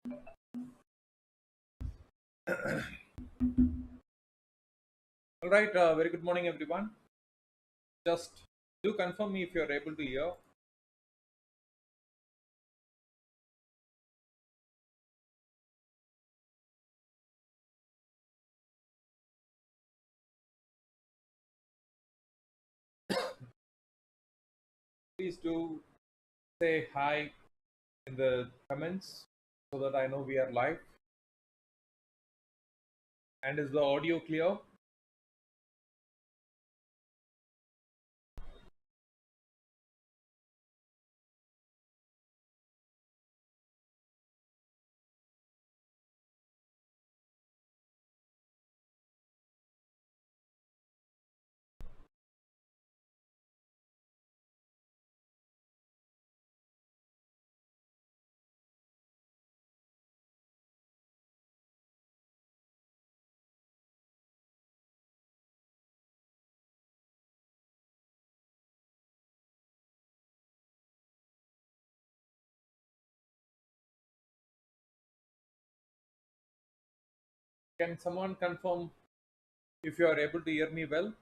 All right, very good morning, everyone. Just do confirm me if you're able to hear. Please do say hi in the comments so that I know we are live. And is the audio clear? Can someone confirm if you are able to hear me well?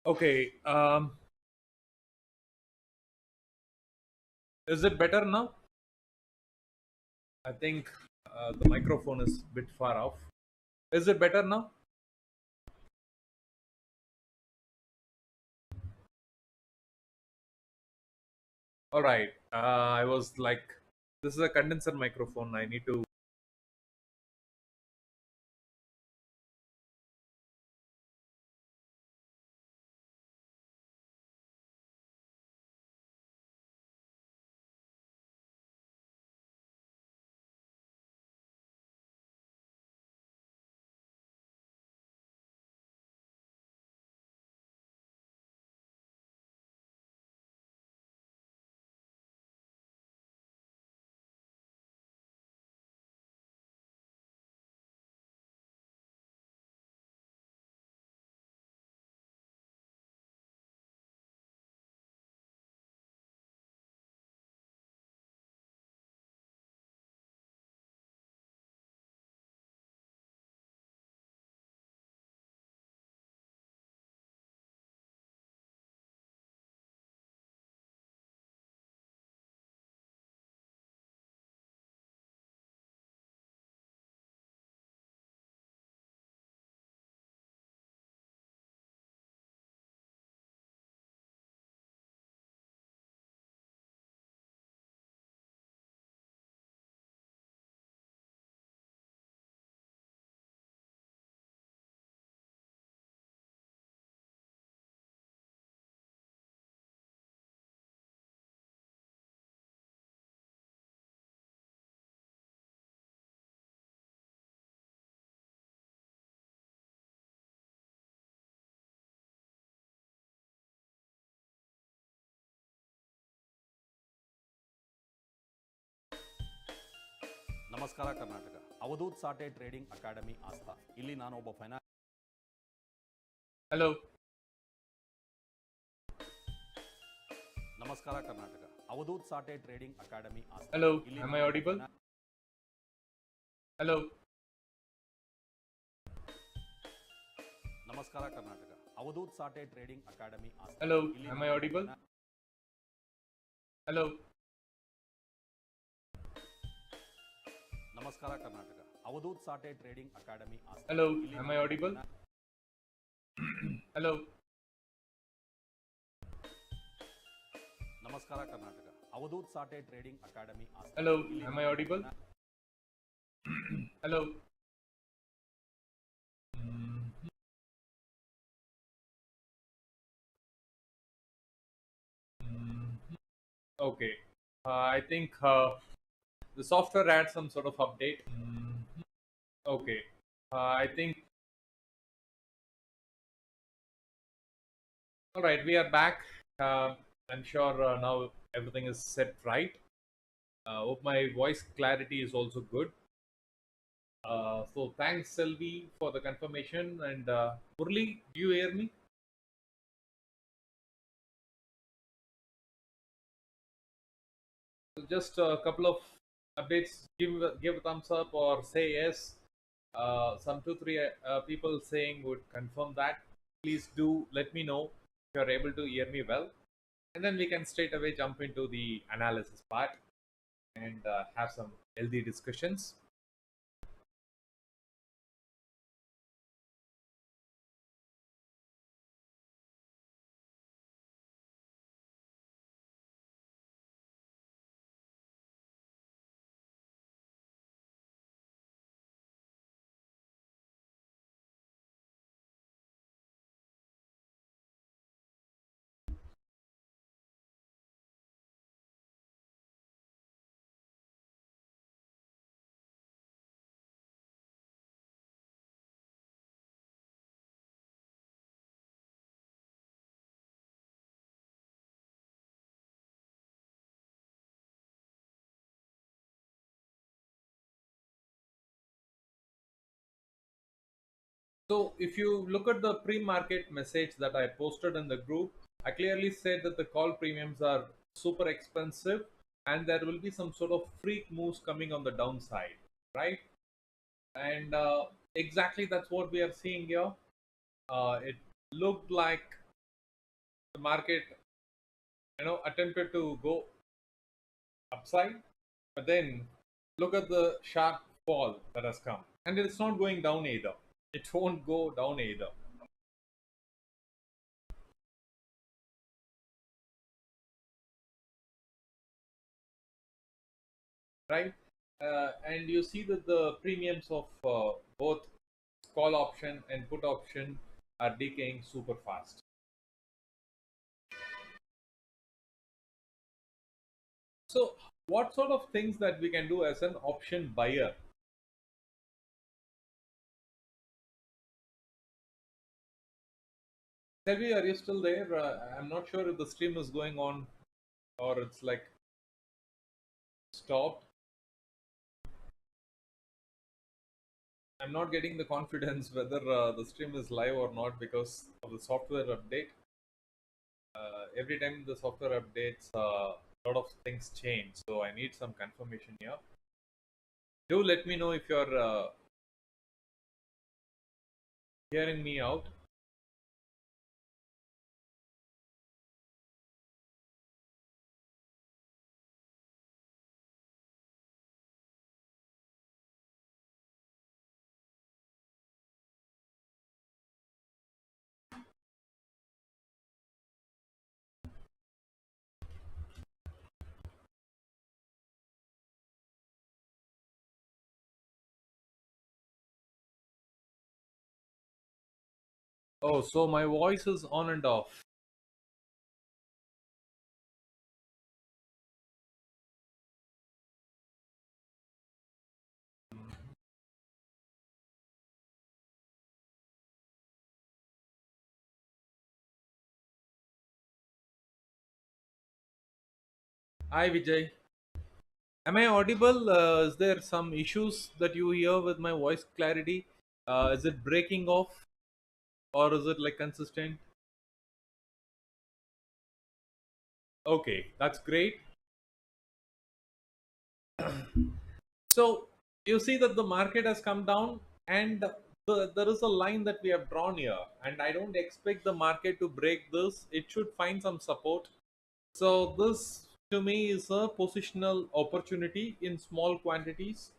Okay. Is it better now? I think the microphone is a bit far off. Is it better now? All right. I was like, this is a condenser microphone. I need to. ನಮಸ್ಕಾರ Karnataka. Avadhoot Sathe trading academy Aastha. ಇಲ್ಲಿ ನಾನು ಒಬ್ಬ Hello. ನಮಸ್ಕಾರ Karnataka. Avadhoot Sathe trading academy Aastha. Hello. Am I audible? Hello. ನಮಸ್ಕಾರ Karnataka. Avadhoot Sathe trading academy Aastha. Hello. Am I audible? Hello. ನಮಸ್ಕಾರ Karnataka. Avadhoot Sathe trading academy Aastha. Hello. Am I audible? Hello. ನಮಸ್ಕಾರ Karnataka. Avadhoot Sathe trading academy Aastha. Hello. Am I audible? Hello. Okay. I think the software had some sort of update. Okay. I think All right, we are back. I'm sure now everything is set right. Hope my voice clarity is also good. So thanks, Selvi, for the confirmation. And Murli, do you hear me? So just a couple of updates. Give a thumbs up or say yes. Some two three people saying would confirm that. Please do let me know if you're able to hear me well, and then we can straight away jump into the analysis part and have some healthy discussions. So if you look at the pre-market message that I posted in the group, I clearly said that the call premiums are super expensive and there will be some sort of freak moves coming on the downside, right? And exactly that's what we are seeing here. It looked like the market, attempted to go upside, but then look at the sharp fall that has come, and it's not going down either. It won't go down either. Right? And you see that the premiums of both call option and put option are decaying super fast. So, what sort of things that we can do as an option buyer? Selvi, are you still there? I'm not sure if the stream is going on or it's like stopped. I'm not getting the confidence whether the stream is live or not because of the software update. Every time the software updates, a lot of things change. So I need some confirmation here. Do let me know if you're hearing me out. Oh, so my voice is on and off. Hi, Vijay. Am I audible? Is there some issues that you hear with my voice clarity? Is it breaking off or is it like consistent? Okay, that's great. So you see that the market has come down and there is a line that we have drawn here, and I don't expect the market to break this. It should find some support. So this to me is a positional opportunity in small quantities.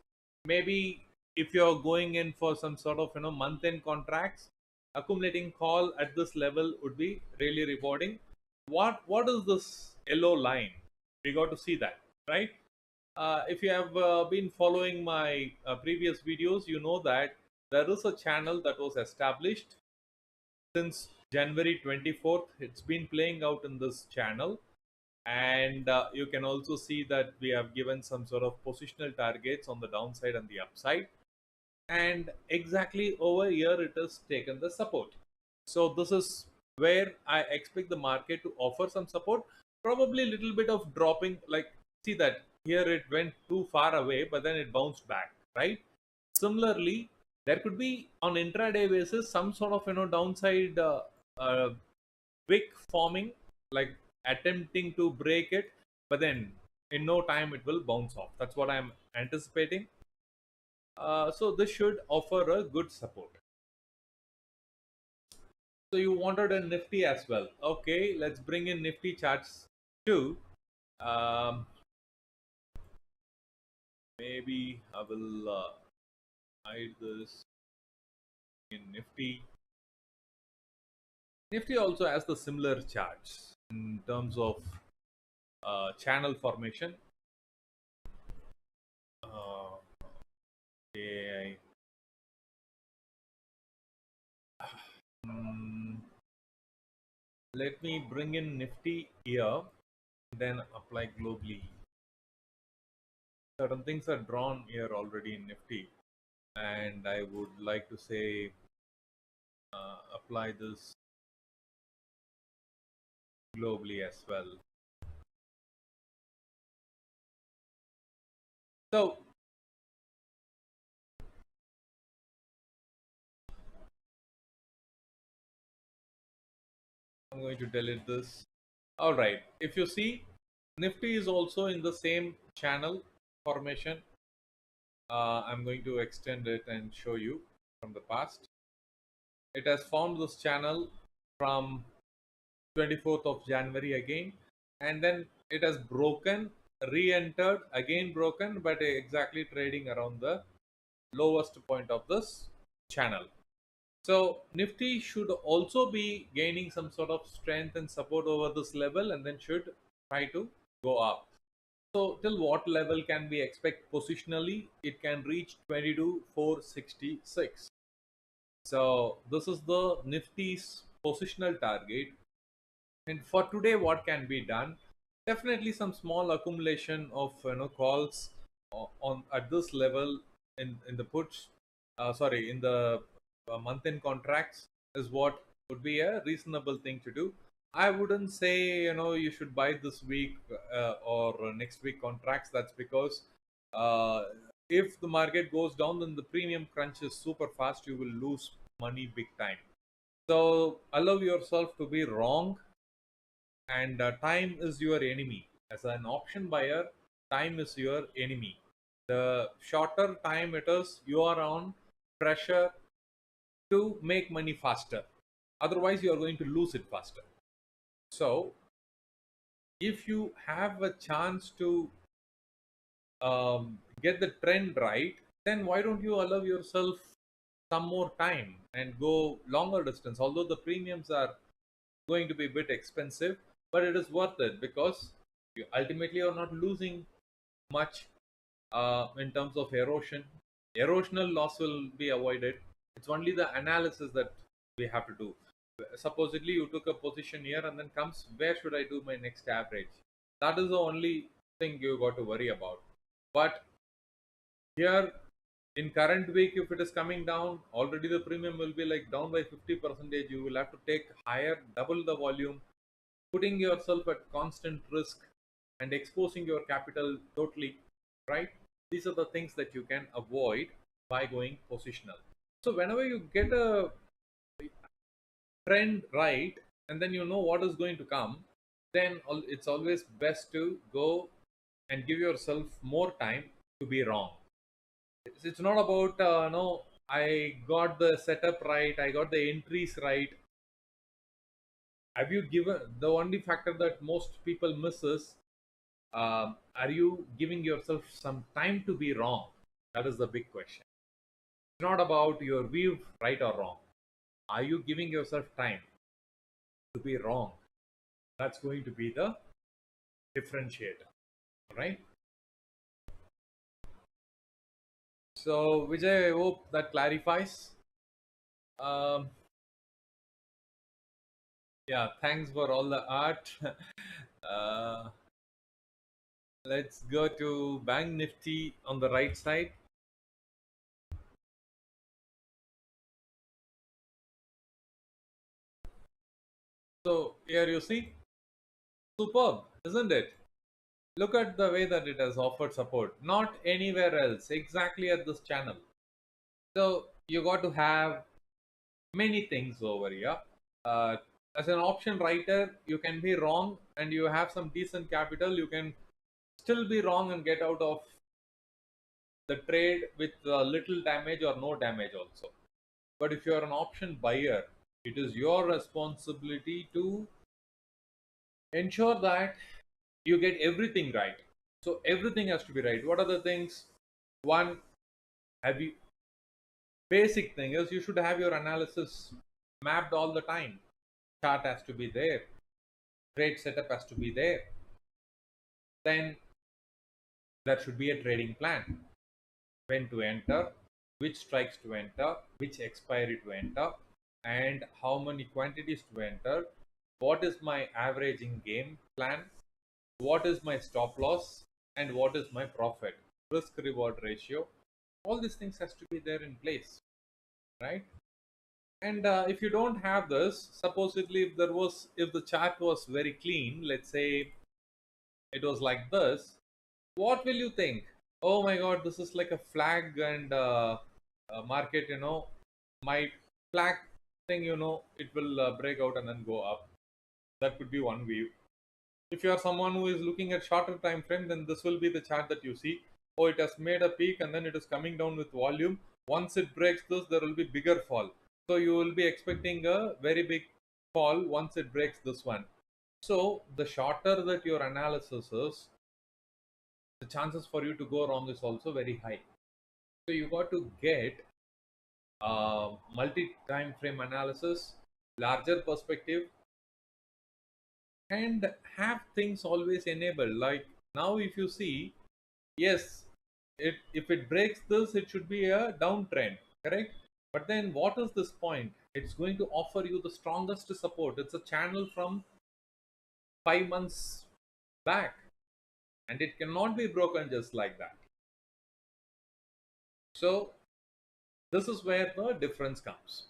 Maybe if you're going in for some sort of month-end contracts, accumulating call at this level would be really rewarding. What is this yellow line? We got to see that, right? If you have been following my previous videos, you know that there is a channel that was established since January 24th. It's been playing out in this channel, and you can also see that we have given some sort of positional targets on the downside and the upside, and exactly over here it has taken the support. So this is where I expect the market to offer some support, probably a little bit of dropping. Like, see that here it went too far away, but then it bounced back, right? Similarly, there could be on intraday basis some sort of downside uh, wick forming, like attempting to break it, but then in no time it will bounce off. That's what I'm anticipating. So this should offer a good support. So you wanted a Nifty as well. Okay, let's bring in Nifty charts too. Um, Maybe I will hide this in Nifty. Nifty also has the similar charts in terms of channel formation. Uh, okay, mm, let me bring in Nifty here, then apply globally. Certain things are drawn here already in Nifty, and I would like to say apply this globally as well. So I'm going to delete this. All right. If you see, Nifty is also in the same channel formation. I'm going to extend it and show you from the past. It has formed this channel from 24th of January again, and then it has broken, re-entered, again broken, but exactly trading around the lowest point of this channel. So Nifty should also be gaining some sort of strength and support over this level, and then should try to go up. So till what level can we expect positionally? It can reach 22,466. So this is the Nifty's positional target. And for today, what can be done? Definitely some small accumulation of calls on at this level in the puts. Sorry, in the month-end contracts is what would be a reasonable thing to do. I wouldn't say you should buy this week or next week contracts. That's because uh, if the market goes down, then the premium crunch is super fast. You will lose money big time. So allow yourself to be wrong, and time is your enemy. As an option buyer, time is your enemy. The shorter time it is, you are on pressure to make money faster. Otherwise, you are going to lose it faster. So, if you have a chance to get the trend right, then why don't you allow yourself some more time and go longer distance? Although the premiums are going to be a bit expensive, but it is worth it because you ultimately are not losing much in terms of erosion. Erosional loss will be avoided. It's only the analysis that we have to do. Supposedly, you took a position here and then comes, where should I do my next average? That is the only thing you got to worry about. But here in current week, if it is coming down, already the premium will be like down by 50%. You will have to take higher, double the volume, putting yourself at constant risk and exposing your capital totally, right? These are the things that you can avoid by going positional. So whenever you get a trend right, and then you know what is going to come, then it's always best to go and give yourself more time to be wrong. It's not about no, I got the setup right, I got the entries right. Have you given the only factor that most people miss is, are you giving yourself some time to be wrong? That is the big question. It's not about your view right or wrong. Are you giving yourself time to be wrong? That's going to be the differentiator, right? So Vijay, I hope that clarifies. um, yeah, thanks for all the art. uh, let's go to Bank Nifty on the right side. So here you see, superb, isn't it? Look at the way that it has offered support. Not anywhere else, exactly at this channel. So you got to have many things over here. Uh, as an option writer, you can be wrong and you have some decent capital. You can still be wrong and get out of the trade with little damage or no damage also. But if you are an option buyer, it is your responsibility to ensure that you get everything right. So everything has to be right. What are the things? One, have you basic thing is you should have your analysis mapped all the time. Chart has to be there. Trade setup has to be there. Then there should be a trading plan. When to enter, which strikes to enter, which expiry to enter, and how many quantities to enter. What is my averaging game plan? What is my stop loss? And what is my profit? Risk reward ratio. All these things has to be there in place, right? And if you don't have this, supposedly if the chart was very clean, let's say it was like this, what will you think? Oh my god, this is like a flag and market, my flag thing, it will break out and then go up. That could be one view. If you are someone who is looking at shorter time frame, then this will be the chart that you see. Oh, it has made a peak and then it is coming down with volume. Once it breaks this, there will be bigger fall. So you will be expecting a very big fall once it breaks this one. So the shorter that your analysis is, the chances for you to go wrong is also very high. So you got to get multi-time frame analysis, larger perspective, and have things always enabled. Like now, if you see, yes, if it breaks this, it should be a downtrend, correct? But then, what is this point? It's going to offer you the strongest support. It's a channel from 5 months back, and it cannot be broken just like that. So this is where the difference comes.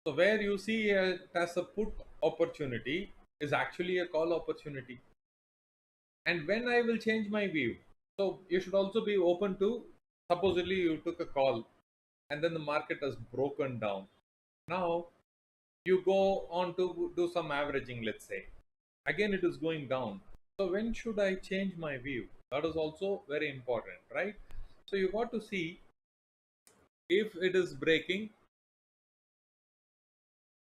So where you see it as a put opportunity is actually a call opportunity. And when I will change my view, so you should also be open to, supposedly you took a call and then the market has broken down. Now you go on to do some averaging, let's say. Again, it is going down. So when should I change my view? That is also very important, right? So you got to see if it is breaking,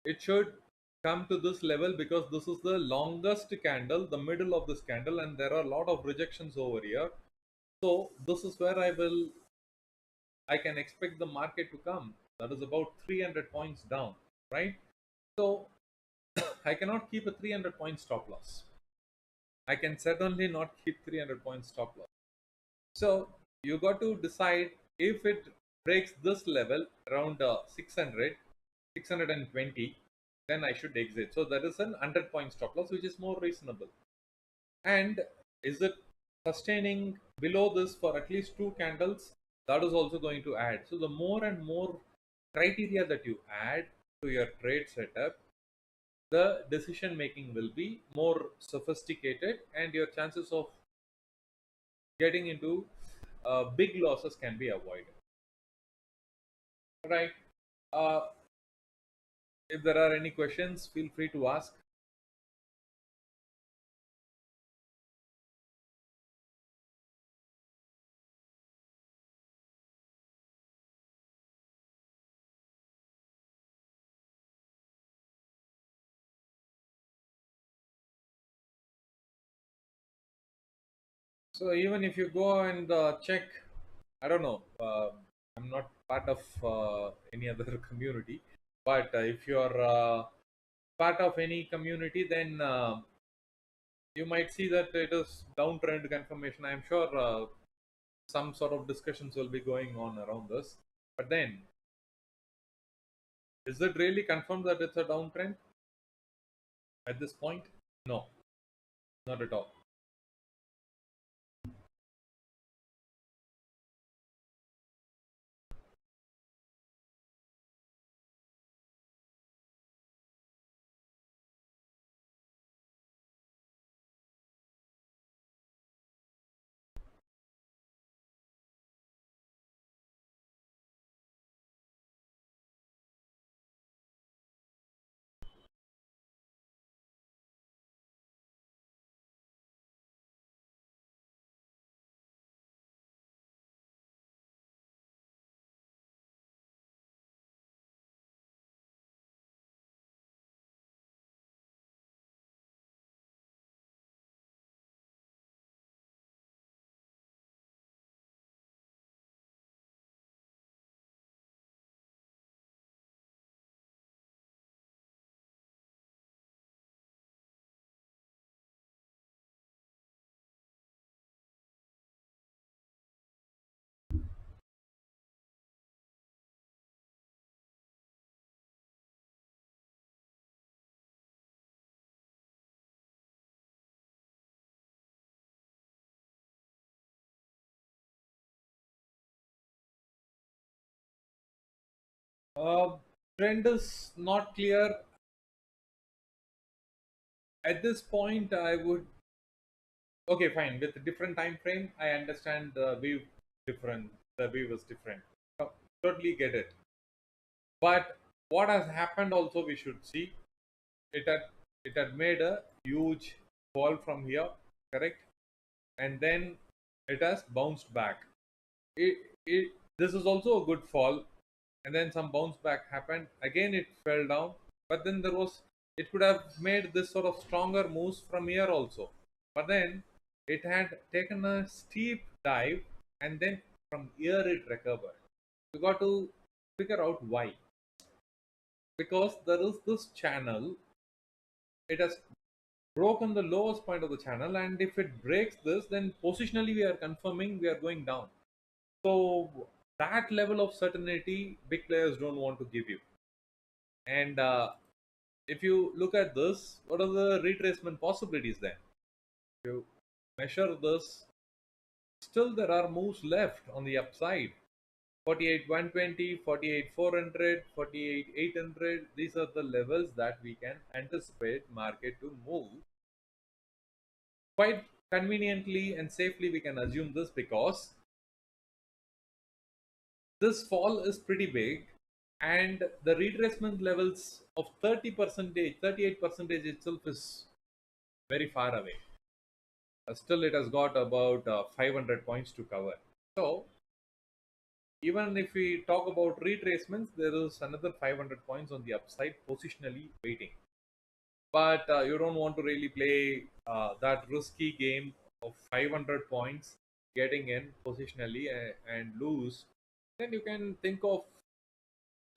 it should come to this level because this is the longest candle, the middle of this candle, and there are a lot of rejections over here. So this is where I can expect the market to come. That is about 300 points down, right? So I cannot keep a 300 point stop loss. I can certainly not keep 300 point stop loss. So you got to decide if it breaks this level around 600, 620, then I should exit. So there is an 100 point stop loss, which is more reasonable. And is it sustaining below this for at least two candles? That is also going to add. So the more and more criteria that you add to your trade setup, the decision making will be more sophisticated and your chances of getting into big losses can be avoided. Right. Uh, if there are any questions, feel free to ask. So even if you go and check, I don't know, I'm not part of any other community, but if you're part of any community, then you might see that it is downtrend confirmation. I'm sure some sort of discussions will be going on around this. But then, is it really confirmed that it's a downtrend at this point? No, not at all. Uh, Trend is not clear at this point. I would okay, fine. With a different time frame, I understand the view different. The view is different. Uh, Totally get it. But what has happened also we should see. It had it had made a huge fall from here, correct? And then it has bounced back. This is also a good fall, and then some bounce back happened. Again, it fell down, but then it could have made this sort of stronger moves from here also. But then it had taken a steep dive, and then from here it recovered. You got to figure out why. Because there is this channel, it has broken the lowest point of the channel, and if it breaks this, then positionally we are confirming we are going down. So that level of certainty big players don't want to give you. And if you look at this, what are the retracement possibilities then? If you measure this, still there are moves left on the upside. 48 120, 48 400, 48 800. These are the levels that we can anticipate market to move. Quite conveniently and safely we can assume this, because this fall is pretty big, and the retracement levels of 30 percentage 38 percentage itself is very far away. Still it has got about 500 points to cover. So even if we talk about retracements, there is another 500 points on the upside positionally waiting. But you don't want to really play that risky game of 500 points getting in positionally and lose. Then you can think of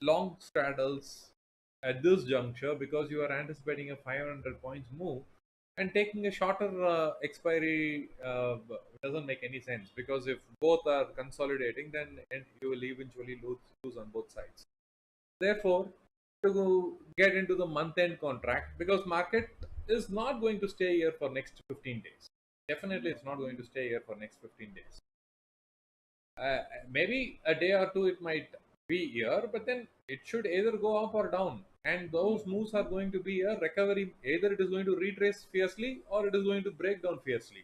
long straddles at this juncture, because you are anticipating a 500 points move, and taking a shorter expiry doesn't make any sense, because if both are consolidating, then you will eventually lose on both sides. Therefore, to get into the month end contract, because market is not going to stay here for next 15 days. Definitely it's not going to stay here for next 15 days. Maybe a day or two it might be here, but then it should either go up or down. And those moves are going to be a recovery. Either it is going to retrace fiercely, or it is going to break down fiercely.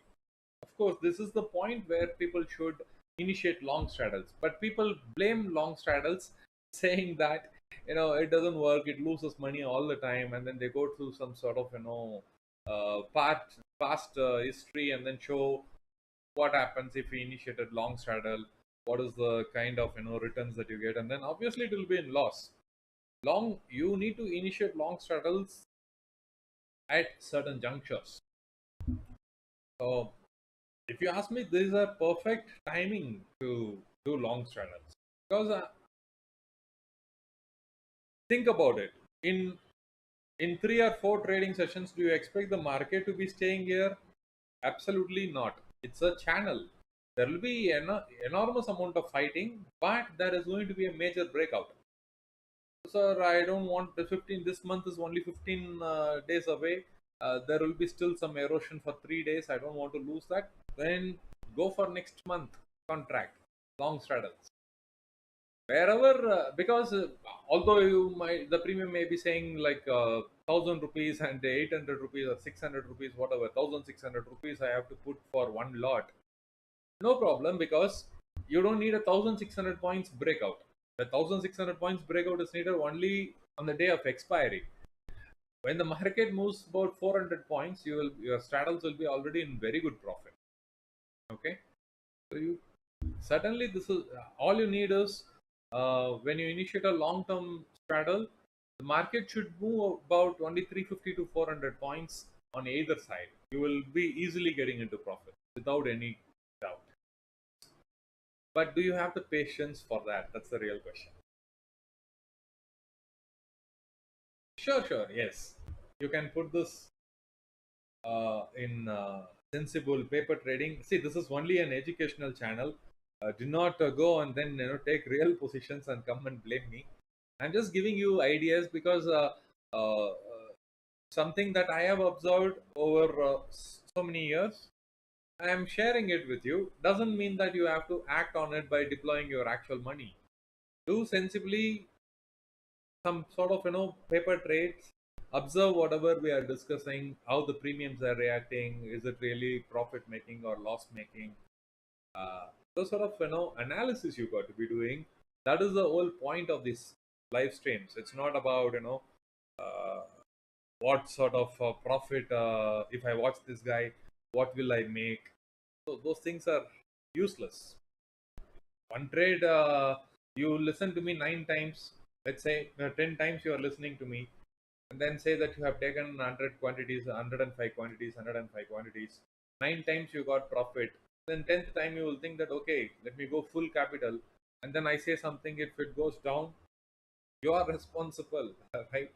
Of course, this is the point where people should initiate long straddles. But people blame long straddles, saying that it doesn't work, it loses money all the time, and then they go through some sort of past history, and then show what happens if we initiated long straddle, what is the kind of returns that you get, and then obviously it will be in loss. Long You need to initiate long straddles at certain junctures. So if you ask me, this is a perfect timing to do long straddles, because think about it. In 3 or 4 trading sessions, do you expect the market to be staying here? Absolutely not. It's a channel. There will be an enormous amount of fighting, but there is going to be a major breakout. Sir, I don't want the 15. This month is only 15 days away. There will be still some erosion for 3 days. I don't want to lose that. Then go for next month contract, long straddles. Wherever, because although the premium may be saying like 1,000 rupees and 800 rupees or 600 rupees, whatever, 1,600 rupees I have to put for one lot. No problem, because you don't need a 1,600 points breakout. The 1,600 points breakout is needed only on the day of expiry. When the market moves about 400 points, your straddles will be already in very good profit. Okay, so you certainly, this is all you need is when you initiate a long-term straddle, the market should move about 350 to 400 points on either side. You will be easily getting into profit without any doubt. But do you have the patience for that? That's the real question. Sure, sure, yes. You can put this in sensible paper trading. See, this is only an educational channel. Do not go and then take real positions and come and blame me. I'm just giving you ideas, because something that I have observed over so many years. I am sharing it with you. Doesn't mean that you have to act on it by deploying your actual money. Do sensibly, some sort of paper trades, observe whatever we are discussing, how the premiums are reacting, is it really profit making or loss making. Those sort of analysis you got to be doing. That is the whole point of these live streams. It's not about uh, what sort of profit, if I watch this guy, what will I make. So those things are useless. One trade, you listen to me 9 times, let's say 10 times you are listening to me, and then say that you have taken 100 quantities, 105 quantities, 105 quantities, 9 times you got profit. Then 10th time you will think that, okay, let me go full capital, and then I say something, if it goes down, you are responsible. Right?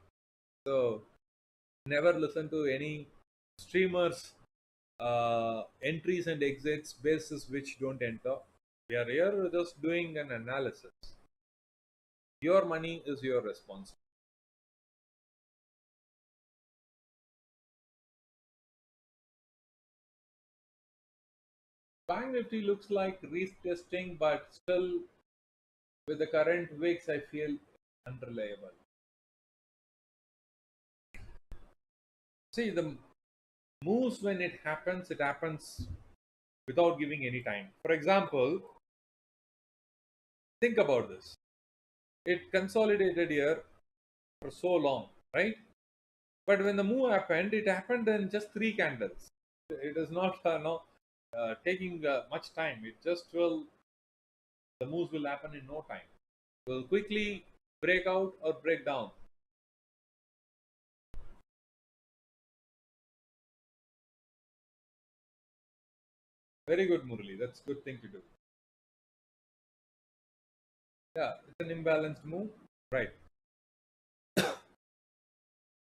So never listen to any streamers entries and exits basis which don't enter. We are here just doing an analysis. Your money is your responsibility. Bank Nifty looks like retesting, but still with the current wicks, I feel unreliable. See, the moves, when it happens without giving any time. For example, think about this. It consolidated here for so long, right? But when the move happened, it happened in just 3 candles. It is not taking much time. It just will, the moves will happen in no time. It will quickly break out or break down. Very good, Murali. That's a good thing to do. Yeah, it's an imbalanced move. Right.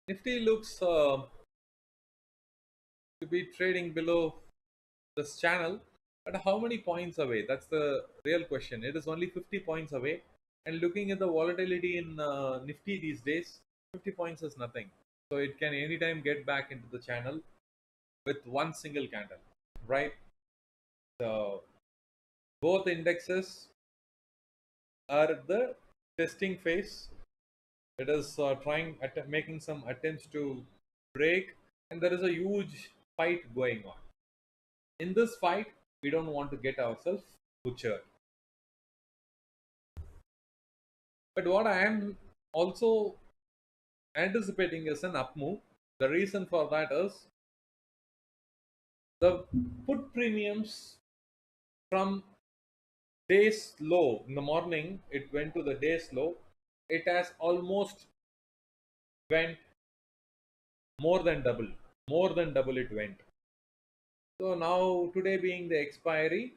Nifty looks to be trading below this channel. But how many points away? That's the real question. It is only 50 points away. And looking at the volatility in Nifty these days, 50 points is nothing. So it can anytime get back into the channel with one single candle, right? So both indexes are at the testing phase. It is trying at making some attempts to break, and there is a huge fight going on. In this fight, we don't want to get ourselves butchered. But what I am also anticipating is an up move. The reason for that is the put premiums from day's low in the morning, it went to the day's low. It has almost went more than double it went. So now today being the expiry,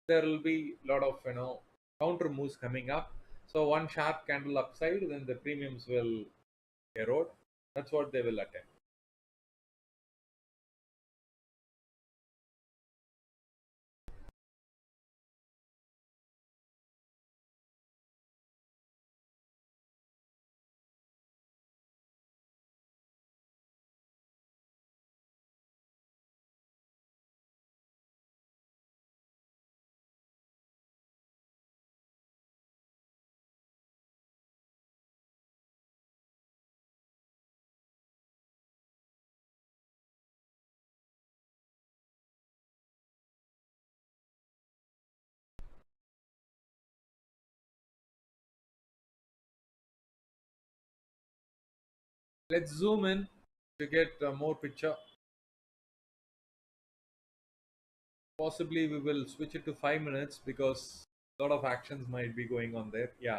there will be a lot of counter moves coming up. So one sharp candle upside, then the premiums will erode. That's what they will attempt. Let's zoom in to get more picture. Possibly we will switch it to 5 minutes because a lot of actions might be going on there. Yeah.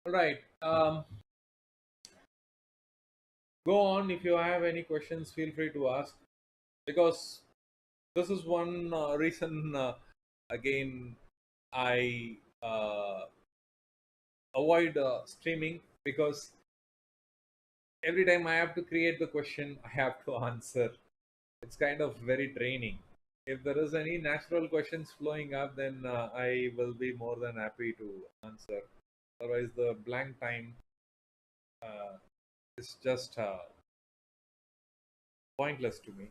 All right. Go on. If you have any questions, feel free to ask, because this is one reason again I avoid streaming, because every time I have to create the question, I have to answer. It's kind of very draining. If there is any natural questions flowing up, then I will be more than happy to answer. Otherwise, the blank time uh, is just pointless to me.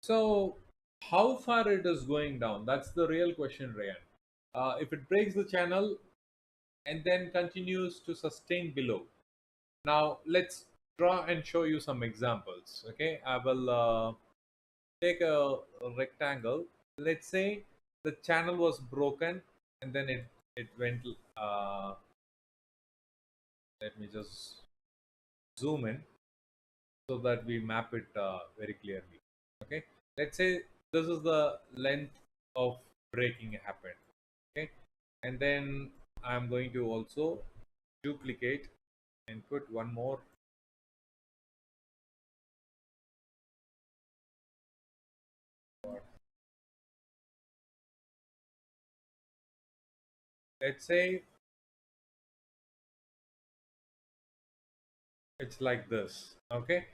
So, how far it is going down? That's the real question, Ryan. If it breaks the channel and then continues to sustain below. Now, let's draw and show you some examples. Okay, I will take a rectangle. Let's say the channel was broken and then it went. Let me just zoom in so that we map it very clearly. Okay, let's say this is the length of breaking happened. Okay, and then I'm going to also duplicate and put one more. Let's say it's like this. Okay,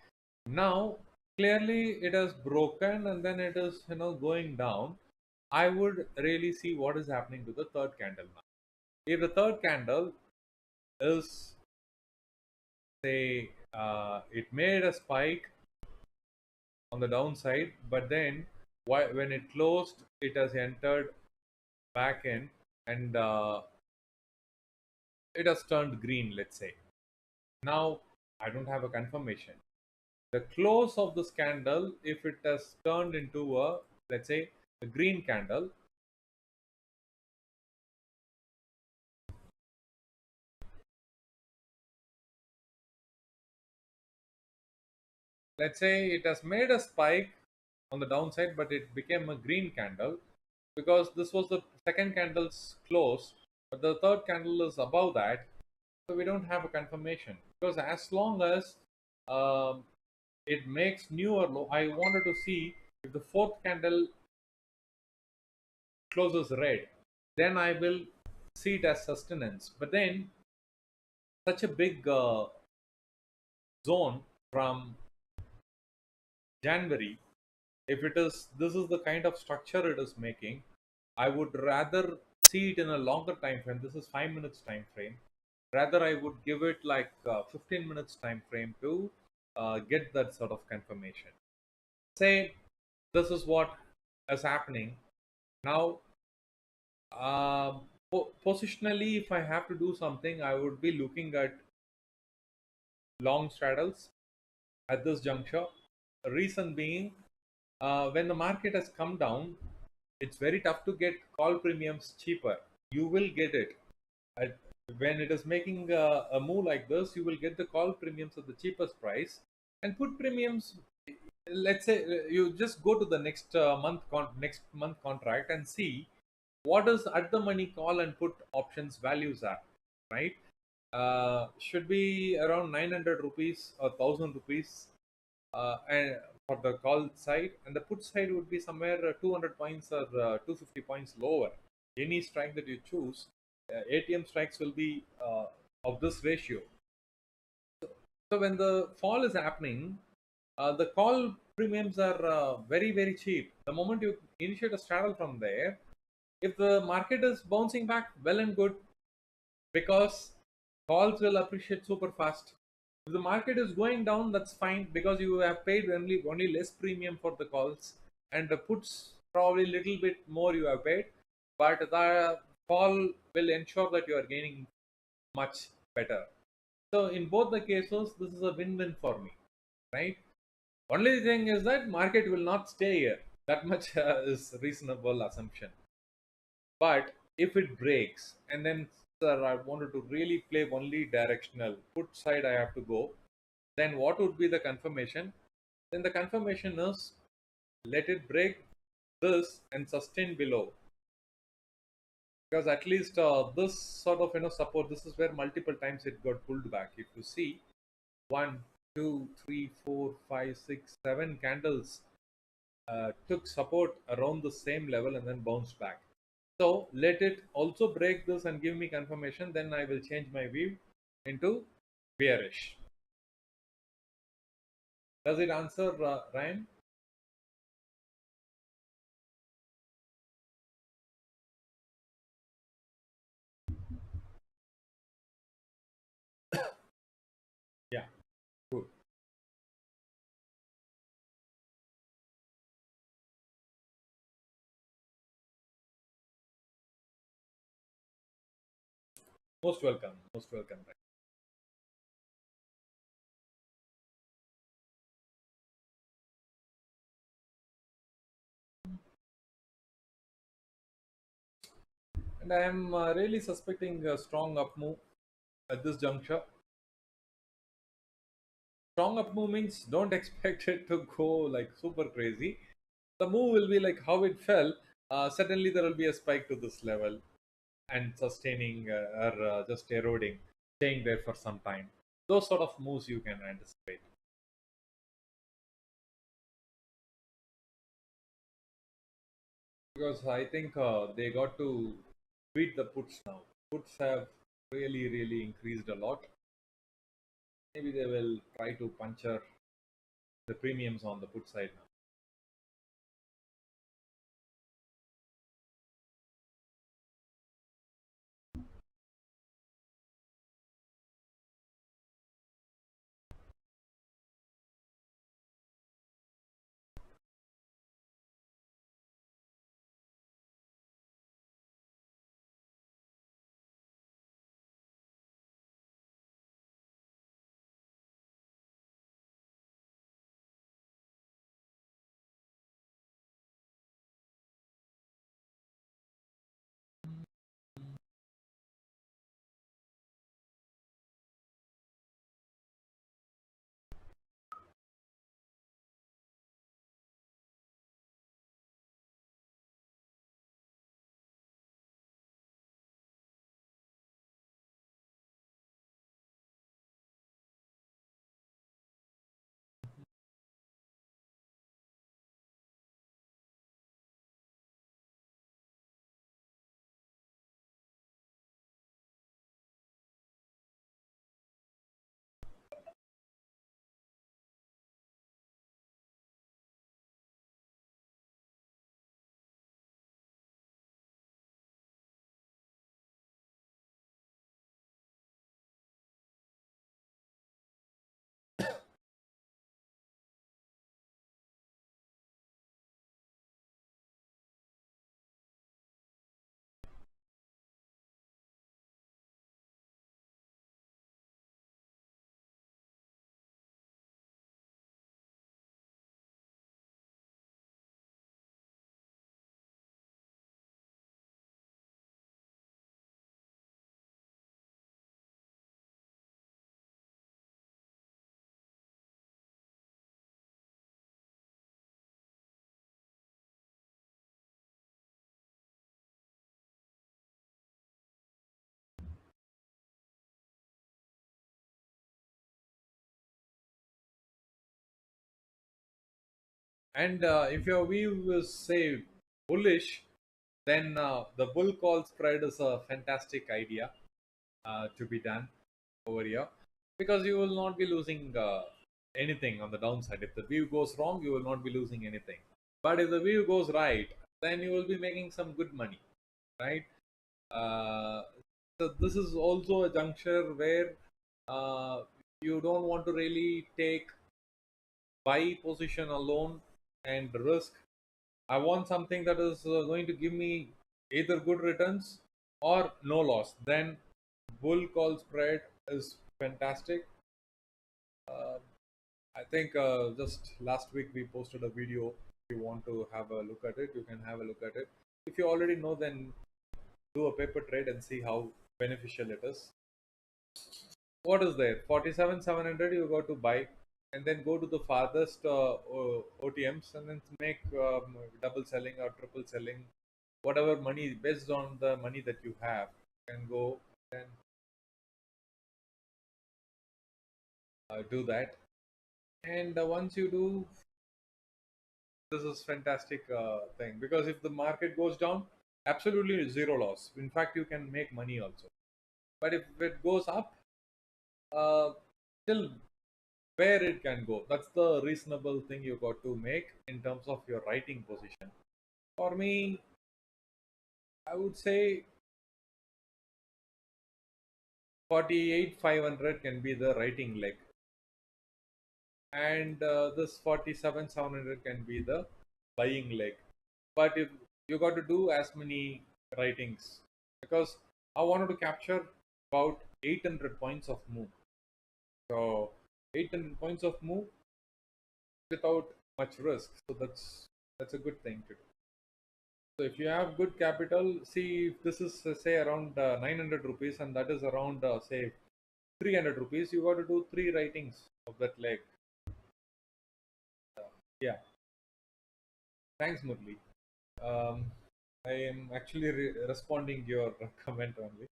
now clearly it has broken and then it is going down. I would really see what is happening to the third candle now. If the third candle is, say, it made a spike on the downside, but then when it closed, it has entered back in, and it has turned green, let's say. Now, I don't have a confirmation. The close of this candle, if it has turned into a, let's say, a green candle, let's say it has made a spike on the downside, but it became a green candle because this was the second candle's close, but the third candle is above that, so we don't have a confirmation. Because as long as um, it makes newer low, I wanted to see if the fourth candle closes red, then I will see it as sustenance. But then such a big zone from January, if it is, this is the kind of structure it is making, I would rather see it in a longer time frame. This is 5 minutes time frame. Rather, I would give it like 15 minutes time frame to get that sort of confirmation. Say this is what is happening now. Positionally, if I have to do something, I would be looking at long straddles at this juncture. Reason being, when the market has come down, it's very tough to get call premiums cheaper. You will get it at, when it is making a move like this. You will get the call premiums at the cheapest price and put premiums. Let's say you just go to the next month contract and see what is at the money call and put options values are, right? Should be around 900 rupees or 1000 rupees, and for the call side, and the put side would be somewhere 200 points or 250 points lower. Any strike that you choose, ATM strikes will be of this ratio. So when the fall is happening, the call premiums are very very cheap. The moment you initiate a straddle from there, if the market is bouncing back, well and good, because calls will appreciate super fast. If the market is going down, that's fine because you have paid only less premium for the calls, and the puts probably little bit more you have paid, but the fall will ensure that you are gaining much better. So in both the cases, this is a win-win for me, right? Only thing is that market will not stay here. That much is reasonable assumption. But if it breaks and then, sir, I wanted to really play only directional, put side I have to go, then what would be the confirmation? Then the confirmation is let it break this and sustain below, because at least this sort of support, this is where multiple times it got pulled back. If you see, 1 2 3 4 5 6 7 candles took support around the same level and then bounced back. So let it also break this and give me confirmation, then I will change my view into bearish. Does it answer, Ryan? Yeah, good. Most welcome. Most welcome. And I am really suspecting a strong up move at this juncture. Strong up move means don't expect it to go like super crazy. The move will be like how it fell. Suddenly there will be a spike to this level and sustaining or just eroding, staying there for some time. Those sort of moves you can anticipate. Because I think they got to beat the puts now. Puts have really, really increased a lot. Maybe they will try to puncture the premiums on the put side now. And if your view is say bullish, then the bull call spread is a fantastic idea to be done over here, because you will not be losing anything on the downside. If the view goes wrong, you will not be losing anything. But if the view goes right, then you will be making some good money, right? Uh, so this is also a juncture where uh, you don't want to really take buy position alone and risk. I want something that is going to give me either good returns or no loss. Then bull call spread is fantastic. Uh, I think just last week we posted a video. If you want to have a look at it, you can have a look at it. If you already know, then do a paper trade and see how beneficial it is. What is there? 47,700 you go to buy, and then go to the farthest OTMs and then make double selling or triple selling, whatever money based on the money that you have. You can go and do that. And once you do, this is fantastic thing, because if the market goes down, absolutely zero loss. In fact, you can make money also. But if it goes up, uh, till where it can go, that's the reasonable thing you got to make in terms of your writing position. For me, I would say 48,500 can be the writing leg, and this 47,700 can be the buying leg. But if you got to do as many writings, because I wanted to capture about 800 points of move. So 800 points of move without much risk. So that's a good thing to do. So if you have good capital, see if this is say around 900 rupees and that is around say 300 rupees, you got to do three writings of that leg. Yeah, thanks Murli. Um, I am actually responding your comment only.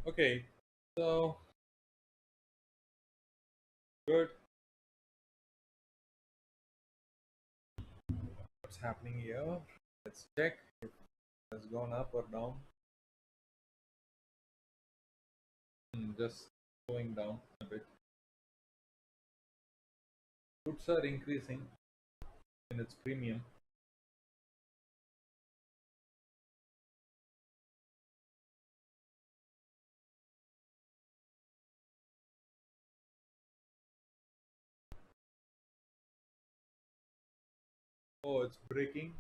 Okay, so good. What's happening here? Let's check if it has gone up or down. Just going down a bit. Goods are increasing in its premium. Oh, it's breaking.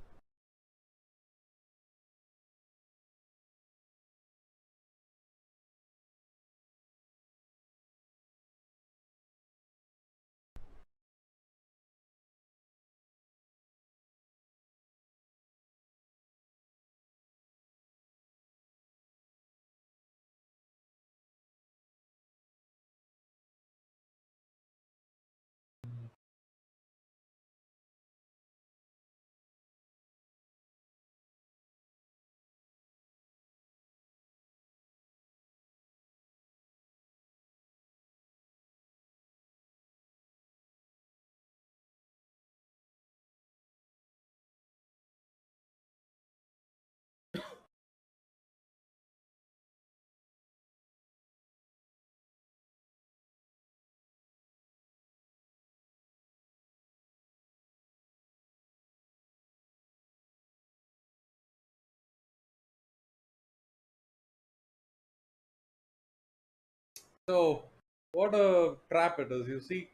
So, what a trap it is. You see,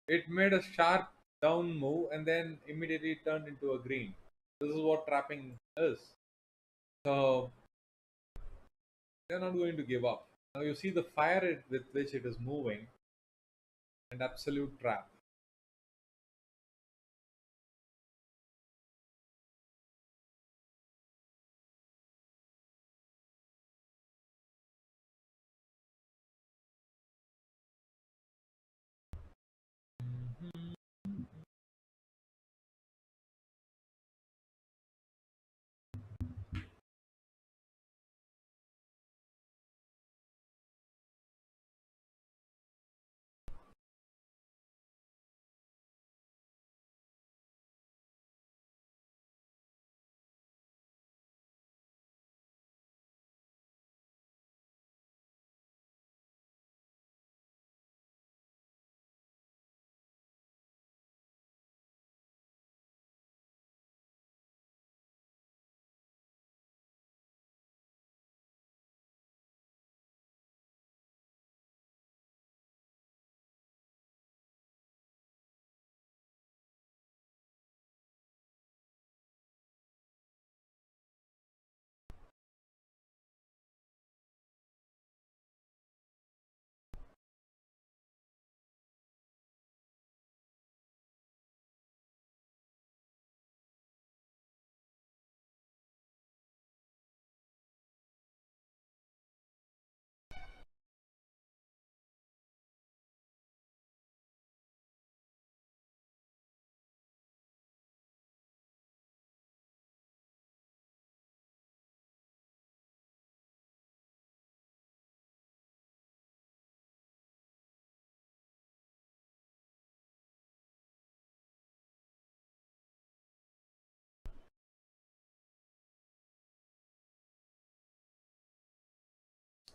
it made a sharp down move and then immediately turned into a green. This is what trapping is. So they're not going to give up. Now you see the fire with which it is moving, and absolute trap.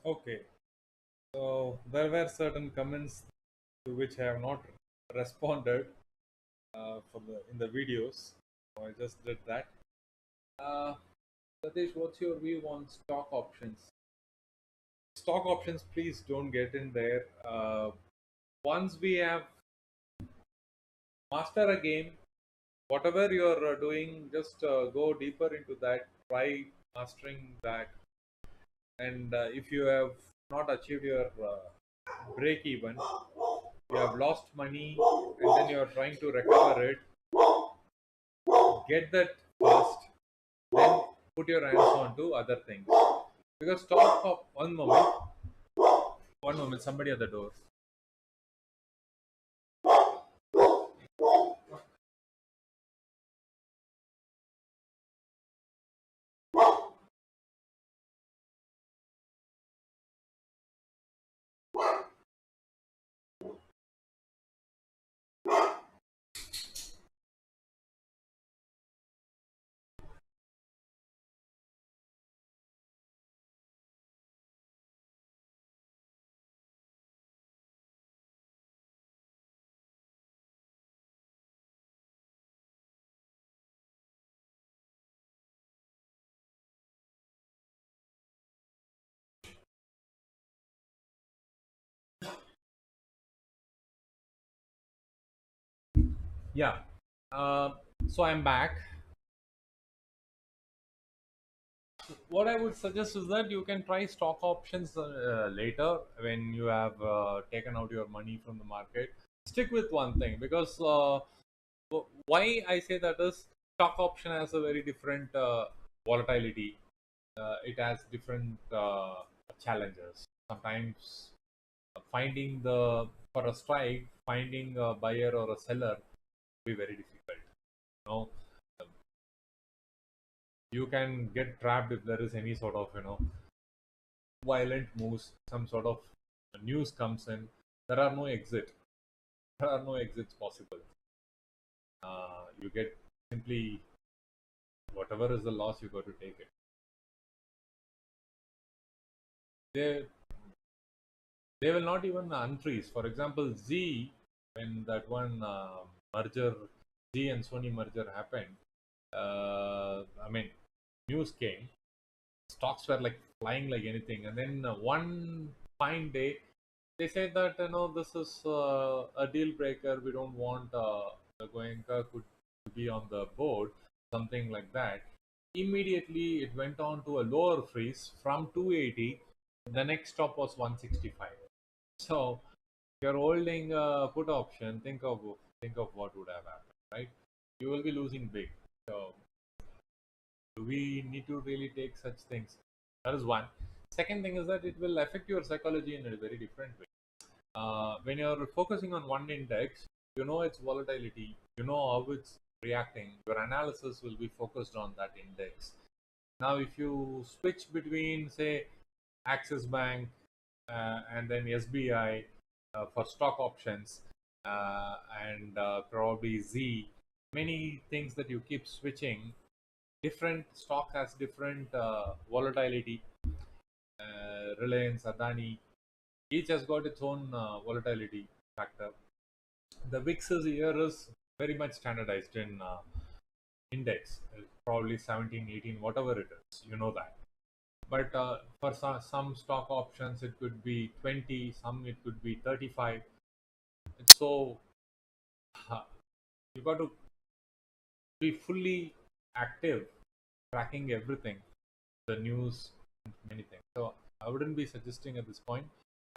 Okay, so there were certain comments to which I have not responded for the in the videos. So I just did that. Uh, Satish, what's your view on stock options? Stock options, please don't get in there. Once we have master a game, whatever you're doing, just go deeper into that. Try mastering that, and if you have not achieved your break even, you have lost money, and then you are trying to recover it. Get that first, then put your hands on to other things. Because stock op, one moment, somebody at the door. Yeah. Uh, so I'm back. What I would suggest is that you can try stock options later when you have taken out your money from the market. Stick with one thing because why I say that is stock option has a very different volatility. It has different challenges. Sometimes finding the for a strike, finding a buyer or a seller will be very difficult. You know, you can get trapped if there is any sort of violent moves, some sort of news comes in. There are no exit. There are no exits possible. You get simply whatever is the loss, you got to take it. They they will not even unfreeze. For example, Z, when that one merger, Z and Sony merger happened, I mean, news came, stocks were like flying like anything, and then one fine day, they said that this is a deal breaker. We don't want the Goenka could be on the board, something like that. Immediately it went on to a lower freeze from 280. The next stop was 165. So if you're holding a put option, think of what would have happened, right? You will be losing big. So do we need to really take such things? That is one. Second thing is that it will affect your psychology in a very different way. When you're focusing on one index, you know its volatility, you know how it's reacting. Your analysis will be focused on that index. Now, if you switch between, say, Axis Bank and then SBI for stock options and probably Z, many things that you keep switching, different stock has different volatility. Reliance, Adani, each has got its own volatility factor. The VIX is here is very much standardized in index, probably 17, 18, whatever it is, you know that. But for some stock options, it could be 20, some it could be 35. So you got to be fully active, tracking everything, the news, many things. So I wouldn't be suggesting at this point.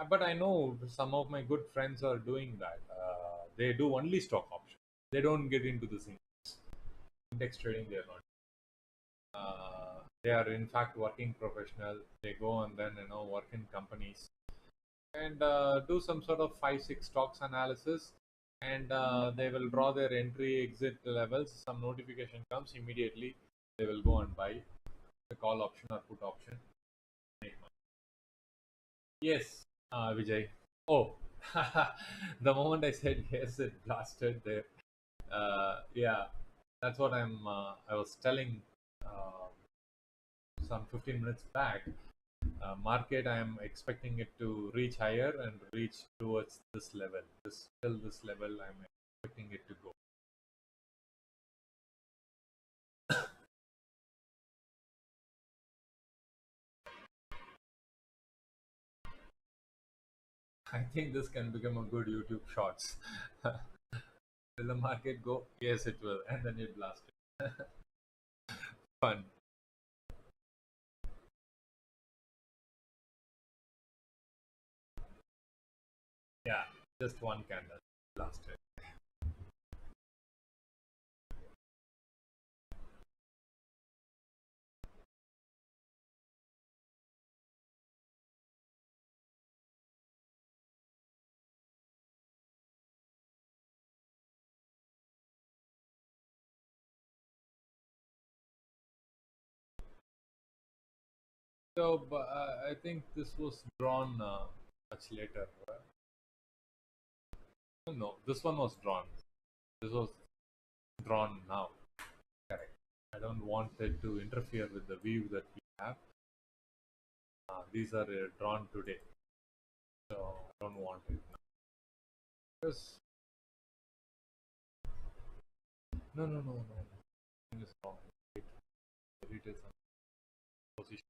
But I know some of my good friends are doing that. They do only stock options. They don't get into this index trading. They are not. They are in fact working professional. They go and then work in companies and do some sort of 5 6 stocks analysis, and they will draw their entry exit levels. Some notification comes immediately, they will go and buy the call option or put option, make money. Yes, Vijay. Oh, the moment I said yes, it blasted there. Yeah, that's what I was telling uh, some 15 minutes back. Market, I am expecting it to reach higher and reach towards this level. This level I'm expecting it to go. I think this can become a good YouTube shorts. Will the market go? Yes, it will, and then it blast it. Fun. Yeah, just one candle blasted. So I think this was drawn much later. No, this one was drawn. This was drawn now. Correct. I don't want it to interfere with the view that we have. These are drawn today, so I don't want it now. Because no. Thing is wrong. It is some position.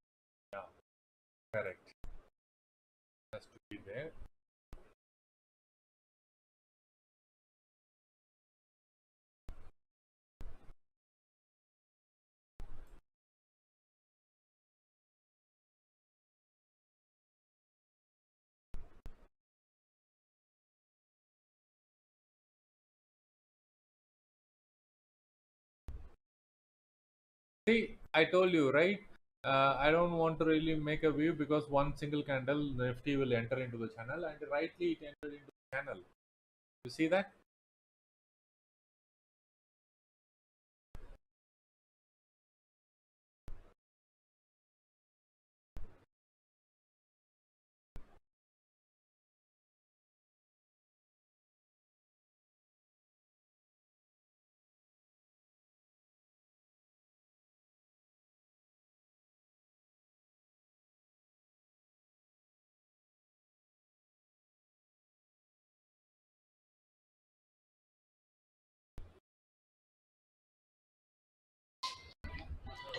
Yeah, correct. Has to be there. See, I told you, right? I don't want to really make a view because one single candle Nifty will enter into the channel, and rightly it entered into the channel. You see that?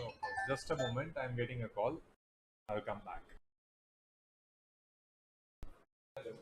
Okay, just a moment. I'm getting a call. I'll come back. Hello.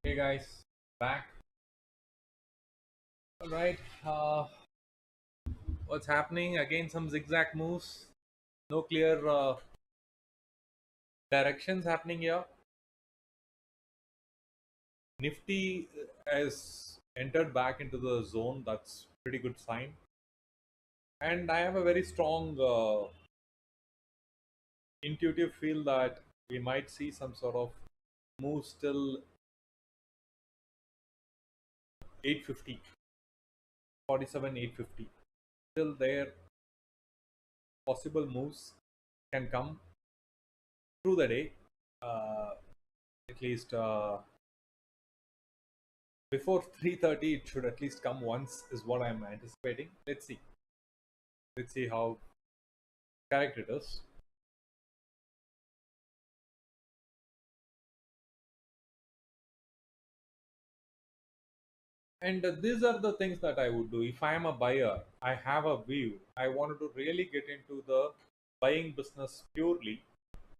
Hey guys, back. All right. What's happening? Again, some zigzag moves. No clear directions happening here. Nifty has entered back into the zone. That's pretty good sign. And I have a very strong intuitive feel that we might see some sort of move still 850, 47, 850. Still there, possible moves can come through the day. Uh, at least before 3:30 it should at least come once is what I'm anticipating. Let's see how correct it is. And these are the things that I would do if I am a buyer. I have a view, I wanted to really get into the buying business purely,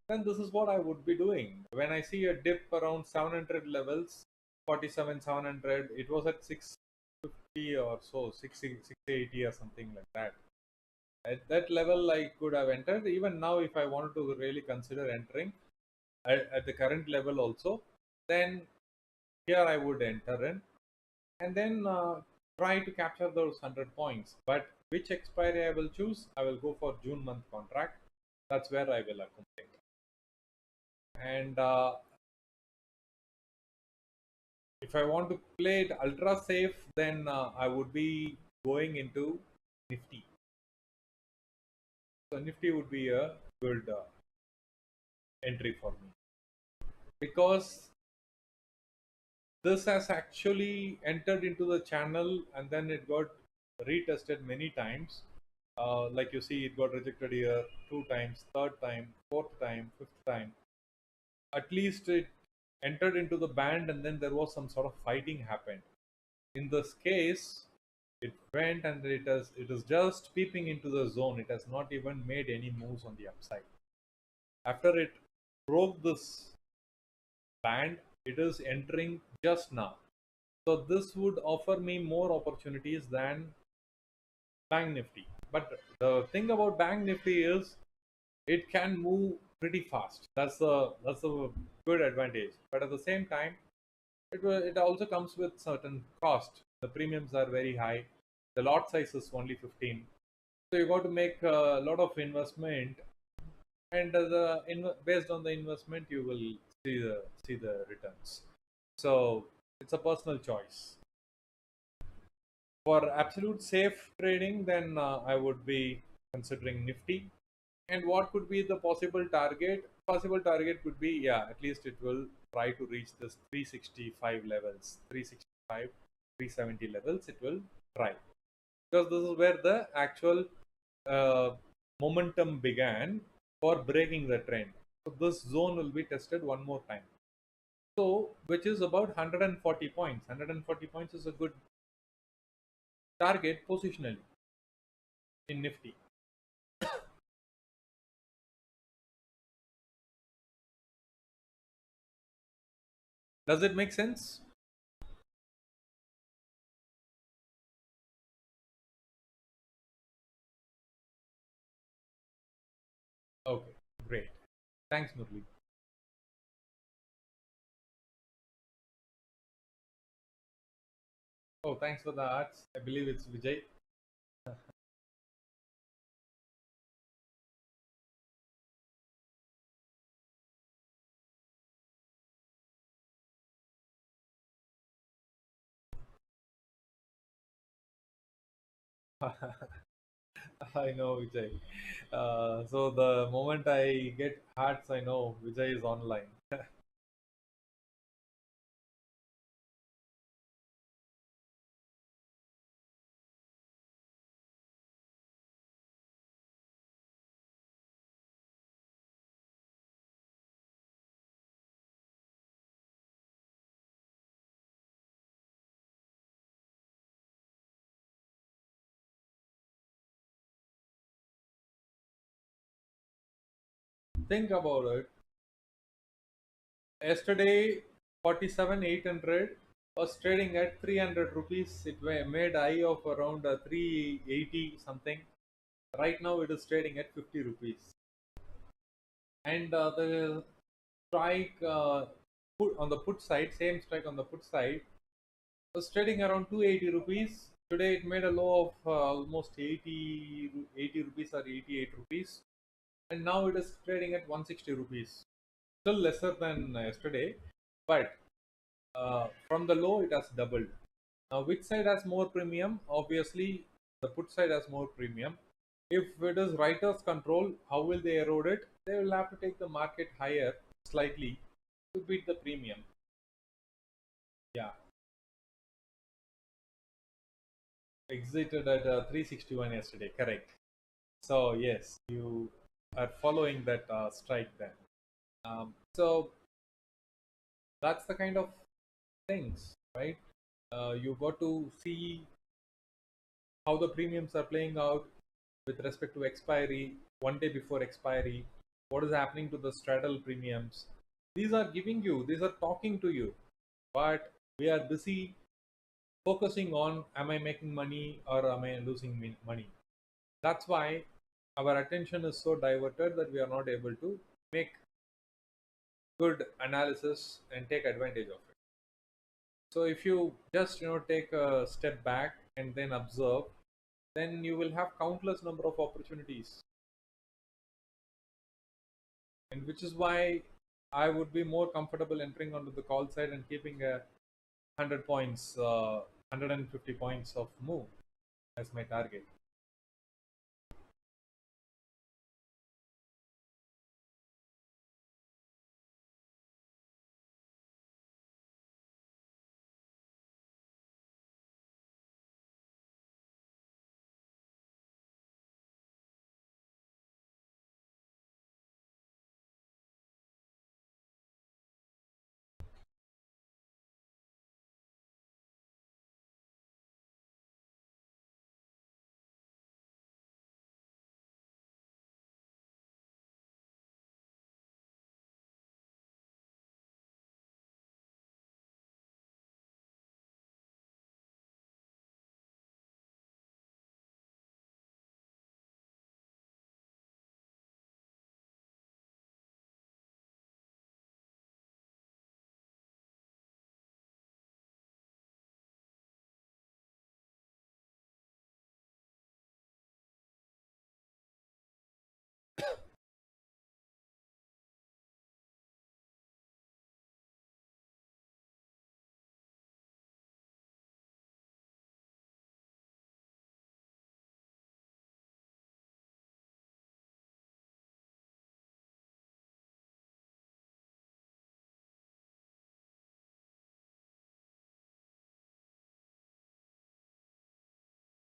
then this is what I would be doing. When I see a dip around 700 levels, 47 700, it was at 650 or so, 60 680 or something like that. At that level I could have entered. Even now if I wanted to really consider entering at the current level also, then here I would enter in and then try to capture those 100 points. But which expiry I will choose, I will go for June month contract. That's where I will accumulate. And if I want to play it ultra safe, then I would be going into Nifty. So Nifty would be a good entry for me, because this has actually entered into the channel and then it got retested many times. Like you see, it got rejected here 2 times, third time, fourth time, fifth time. At least it entered into the band and then there was some sort of fighting happened. In this case, it went and it is just peeping into the zone. It has not even made any moves on the upside. After it broke this band, it is entering just now. So this would offer me more opportunities than Bank Nifty. But the thing about Bank Nifty is it can move pretty fast. That's a good advantage. But at the same time, it also comes with certain cost. The premiums are very high. The lot size is only 15. So you got to make a lot of investment, and based on the investment, you will see the returns. So it's a personal choice. For absolute safe trading, then I would be considering Nifty. And what could be the possible target? Possible target could be, yeah, at least it will try to reach this 365 levels, 365, 370 levels. It will try, because this is where the actual uh, momentum began for breaking the trend. So this zone will be tested one more time. So, which is about 140 points. 140 points is a good target positionally in Nifty. Does it make sense? Okay, great. Thanks, Murli. Oh, thanks for the arts. I believe it's Vijay. I know Vijay. So the moment I get hearts, I know Vijay is online. Think about it. Yesterday, 47,800 was trading at 300 rupees. It made high of around 380 something. Right now it is trading at 50 rupees. And the strike put on the put side, same strike on the put side, was trading around 280 rupees. Today it made a low of almost 80 rupees or 88 rupees. And now it is trading at 160 rupees. Still lesser than yesterday, but from the low it has doubled. Now which side has more premium? Obviously the put side has more premium. If it is writer's control, how will they erode it? They will have to take the market higher slightly to beat the premium. Yeah, exited at 361 yesterday, correct. So yes, you are following that strike then. So that's the kind of things, right? You got to see how the premiums are playing out with respect to expiry, one day before expiry, what is happening to the straddle premiums. These are giving you, these are talking to you, but we are busy focusing on, am I making money or am I losing money? That's why our attention is so diverted that we are not able to make good analysis and take advantage of it. So if you just take a step back and then observe, then you will have countless number of opportunities, and which is why I would be more comfortable entering onto the call side and keeping a 100 points, 150 points of move as my target.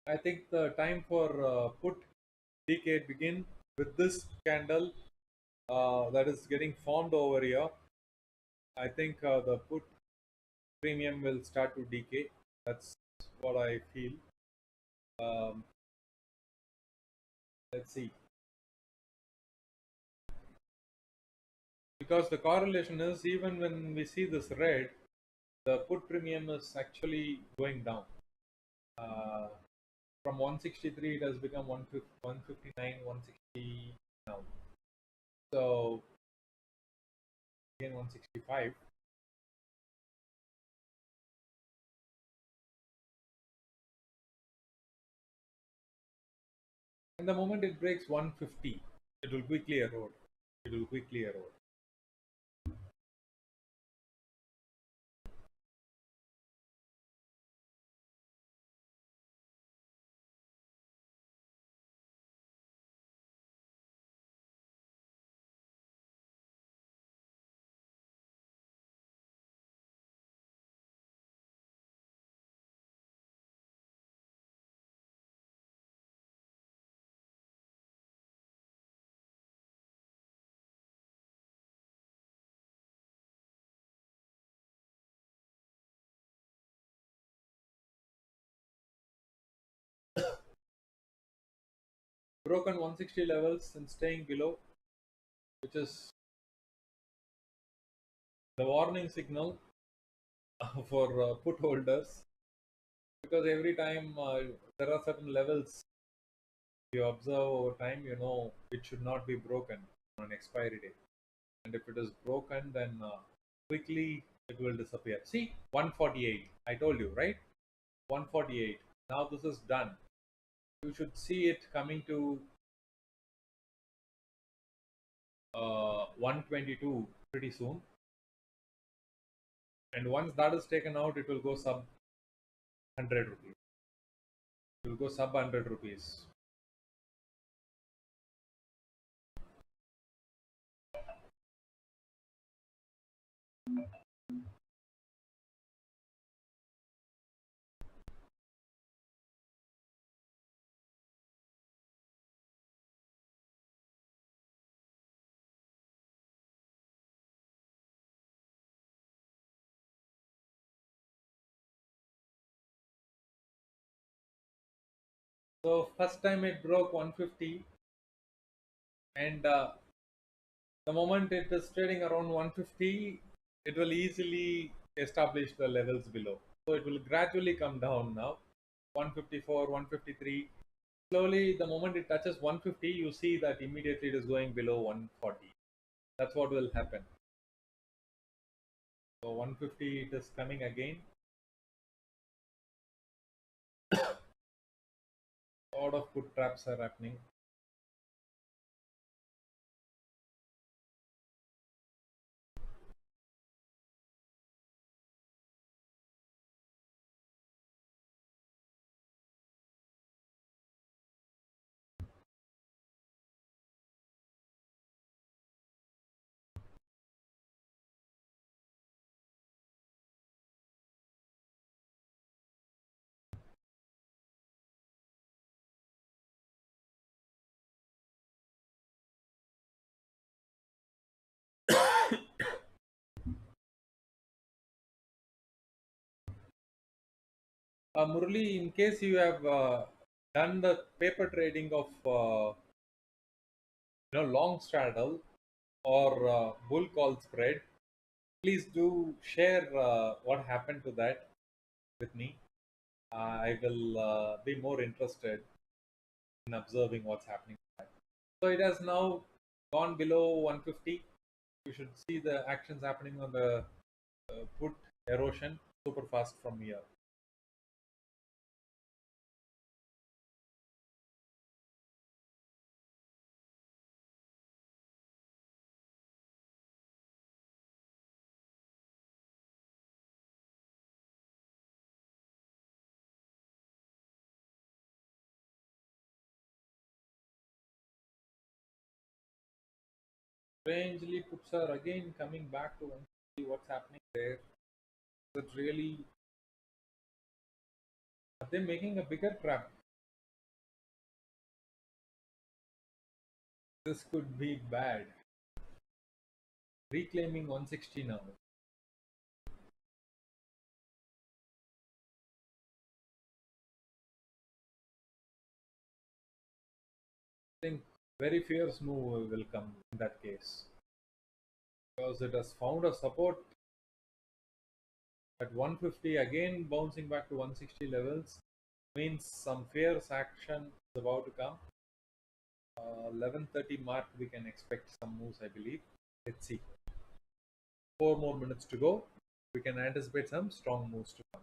I think the time for put decade begin with this candle that is getting formed over here. I think the put premium will start to decay. That's what I feel. Um, let's see. Because the correlation is, even when we see this red, the put premium is actually going down. Uh, from 163, it has become 159, 160 now. So again 165. And the moment it breaks 150, it will quickly erode. It will quickly erode. Broken 160 levels and staying below, which is the warning signal for put holders, because every time there are certain levels you observe over time, you know it should not be broken on an expiry date. And if it is broken, then quickly it will disappear. See, 148. I told you, right? 148. Now this is done. You should see it coming to 122 pretty soon. And once that is taken out, it will go sub 100 rupees. It will go sub 100 rupees. So first time it broke 150, and the moment it is trading around 150, it will easily establish the levels below. So it will gradually come down now. 154, 153. Slowly, the moment it touches 150, you see that immediately it is going below 140. That's what will happen. So 150, it is coming again. A lot of put traps are happening. Murali, in case you have done the paper trading of long straddle or bull call spread, please do share what happened to that with me. I will be more interested in observing what's happening. So it has now gone below 150. You should see the actions happening on the put erosion super fast from here. Strangely, puts are again coming back to 150. What's happening there? Is it really? Are they making a bigger trap? This could be bad. Reclaiming 160 now. I think very fierce move will come in that case, because it has found a support at 150, again bouncing back to 160 levels means some fierce action is about to come. 11:30 mark, we can expect some moves, I believe. Let's see. 4 more minutes to go. We can anticipate some strong moves to come.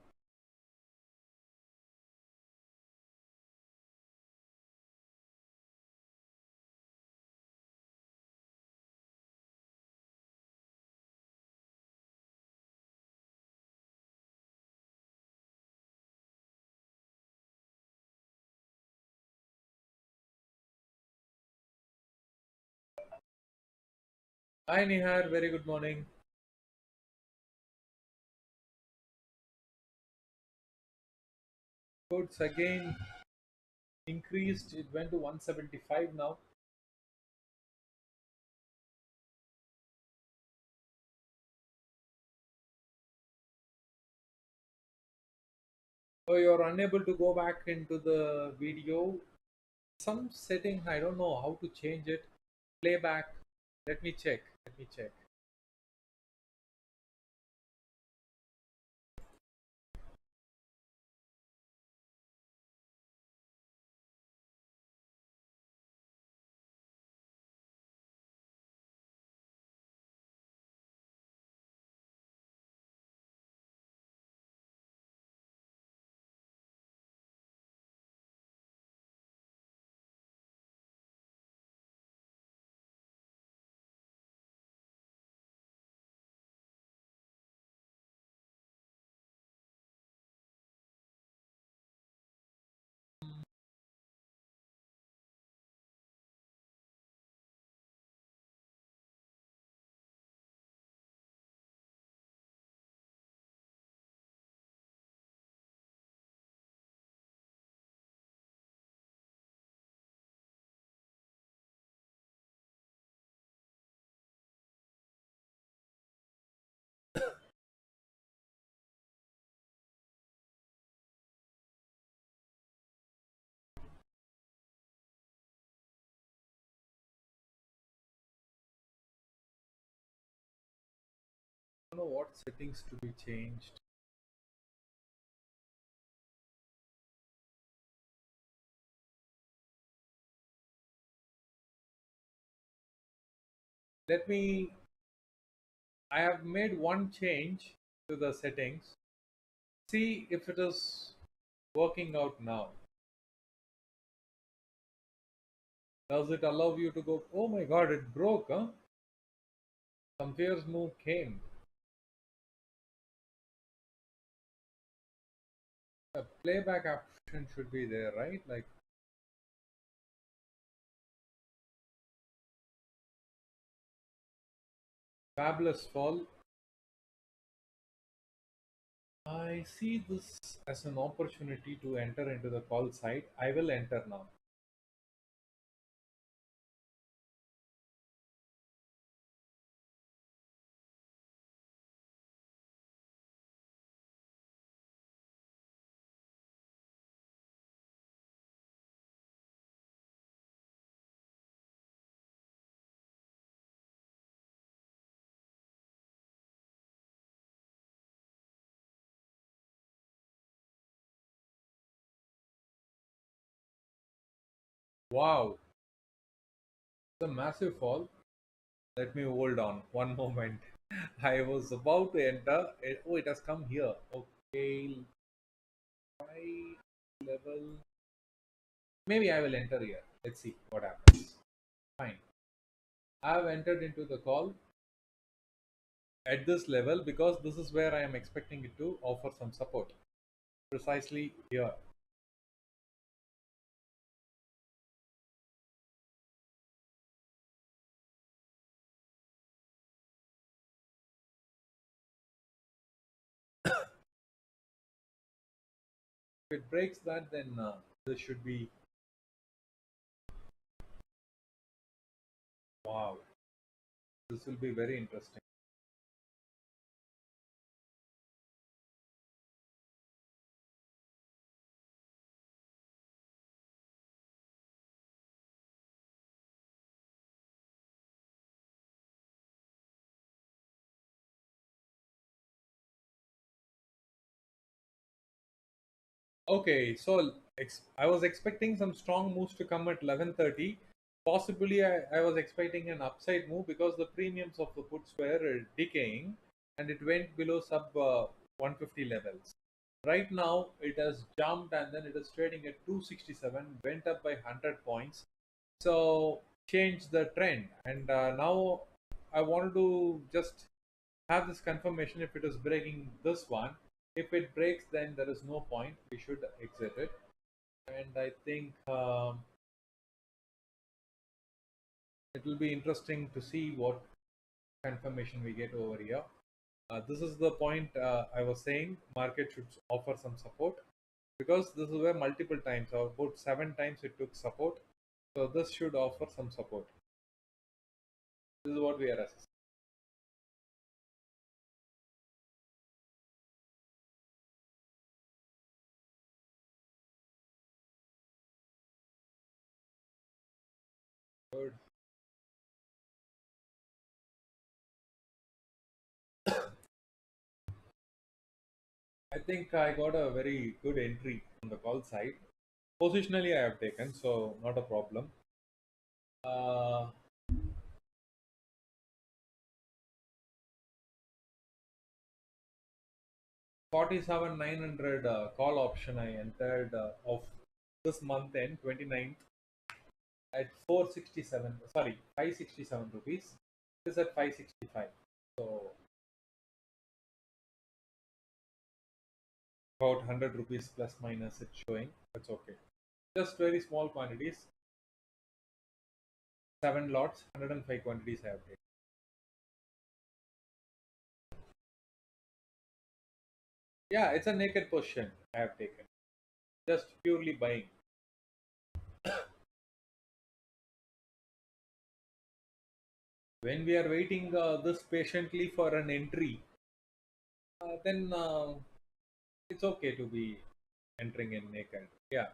Hi Nihar, very good morning. Goods again increased. It went to 175 now. So you're unable to go back into the video. Some setting, I don't know how to change it. Playback. Let me check. I don't know what settings to be changed. Let me, I have made one change to the settings. See if it is working out now. Does it allow you to go? Oh my god, it broke, huh? Some fierce move came. A playback option should be there, right? Like fabulous fall. I see this as an opportunity to enter into the call side. I will enter now. Wow, it's a massive fall. Let me hold on one moment. I was about to enter. Oh, it has come here. Okay, high level. Maybe I will enter here. Let's see what happens. Fine. I have entered into the call at this level because this is where I am expecting it to offer some support. Precisely here. If it breaks that, then this should be wow. This will be very interesting. Okay, so I was expecting some strong moves to come at 11:30. Possibly, I was expecting an upside move because the premiums of the puts were decaying and it went below sub 150 levels. Right now, it has jumped and then it is trading at 267, went up by 100 points. So, changed the trend. And now I wanted to just have this confirmation if it is breaking this one. If it breaks, then there is no point. We should exit it. And I think it will be interesting to see what confirmation we get over here. This is the point I was saying. Market should offer some support because this is where multiple times, or about 7 times, it took support. So this should offer some support. This is what we are assessing. Good. I think I got a very good entry on the call side. Positionally, I have taken, so not a problem. Uh, 47,900 call option I entered of this month end 29th at 467, sorry, 567 rupees. This is at 565. So about 100 rupees plus minus it's showing. That's okay. Just very small quantities. 7 lots, 105 quantities I have taken. Yeah, it's a naked position I have taken. Just purely buying. When we are waiting this patiently for an entry, then it's okay to be entering in naked. Yeah,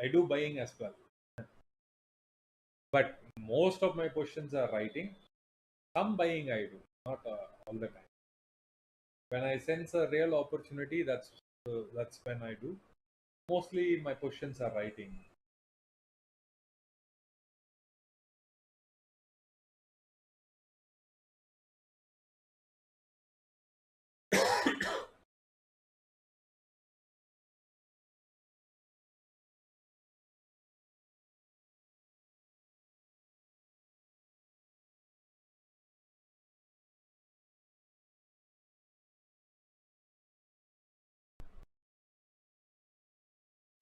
I do buying as well, but most of my positions are writing. Some buying I do. not all the time. When I sense a real opportunity, that's when I do. Mostly my positions are writing.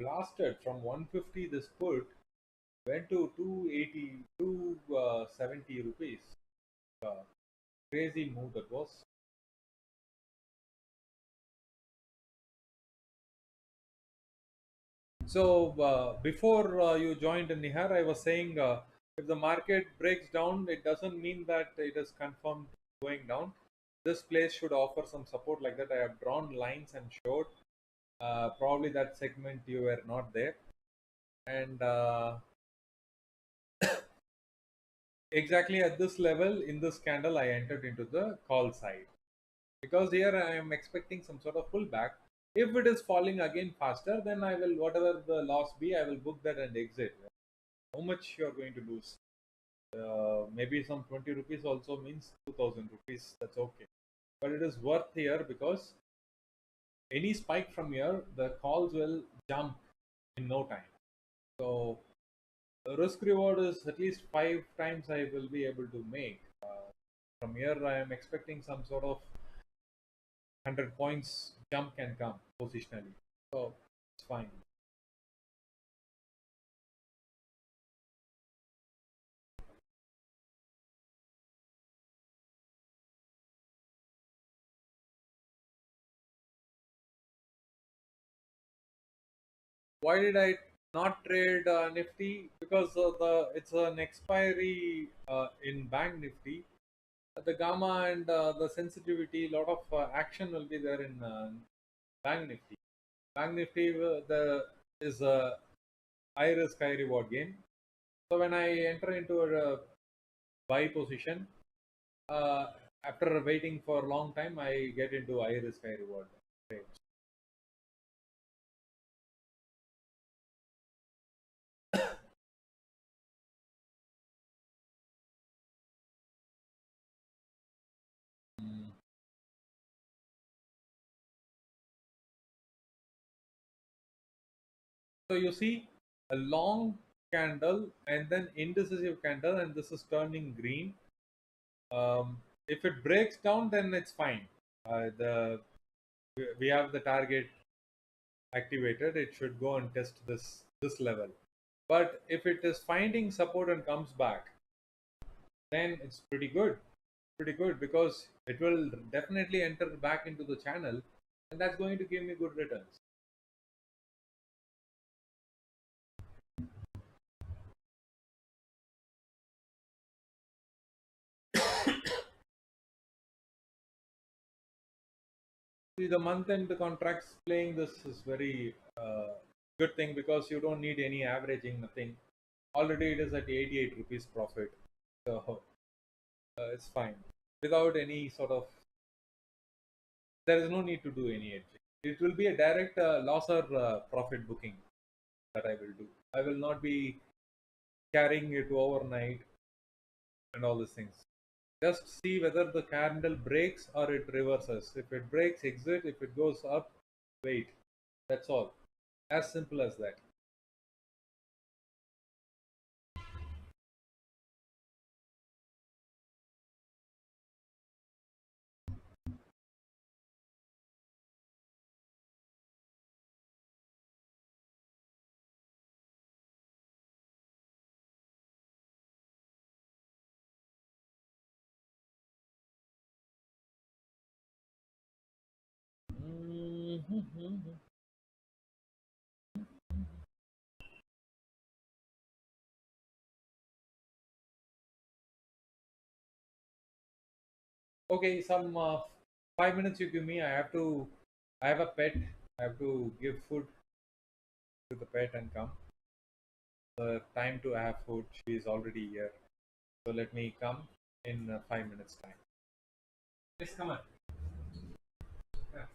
Blasted from 150. This put went to 280, 270 rupees. Uh, Crazy move that was. So before you joined Nihar, I was saying if the market breaks down, it doesn't mean that it is confirmed going down. This place should offer some support like that. I have drawn lines and showed. Probably that segment you were not there, and exactly at this level in this candle, I entered into the call side because here I am expecting some sort of pullback. If it is falling again faster, then I will, whatever the loss be, I will book that and exit. How much you are going to lose? Maybe some 20 rupees also means 2000 rupees. That's okay, but it is worth here because any spike from here, the calls will jump in no time. So the risk reward is at least 5 times I will be able to make. From here, I am expecting some sort of 100 points jump can come positionally. So it's fine. Why did I not trade Nifty? Because the it's an expiry in Bank Nifty. The gamma and the sensitivity, a lot of action will be there in Bank Nifty. Bank Nifty the is a high risk, high reward game. So when I enter into a buy position, uh, after waiting for a long time, I get into high risk, high reward trades. Mm. So you see a long candle and then indecisive candle, and this is turning green. If it breaks down, then it's fine. The we have the target activated. It should go and test this level. But if it is finding support and comes back, then it's pretty good because it will definitely enter back into the channel, and that's going to give me good returns. See, the month end contracts playing this is very good thing because you don't need any averaging, nothing. Already it is at 88 rupees profit, so it's fine without any sort of. There is no need to do any hedging. It will be a direct loss or profit booking that I will do. I will not be carrying it overnight and all these things. Just see whether the candle breaks or it reverses. If it breaks, exit. If it goes up, wait. That's all. As simple as that. Mhm. Okay, some 5 minutes you give me. I have to. I have a pet. I have to give food to the pet and come. The time to have food. She is already here. So let me come in 5 minutes time. Yes, come on. Yeah.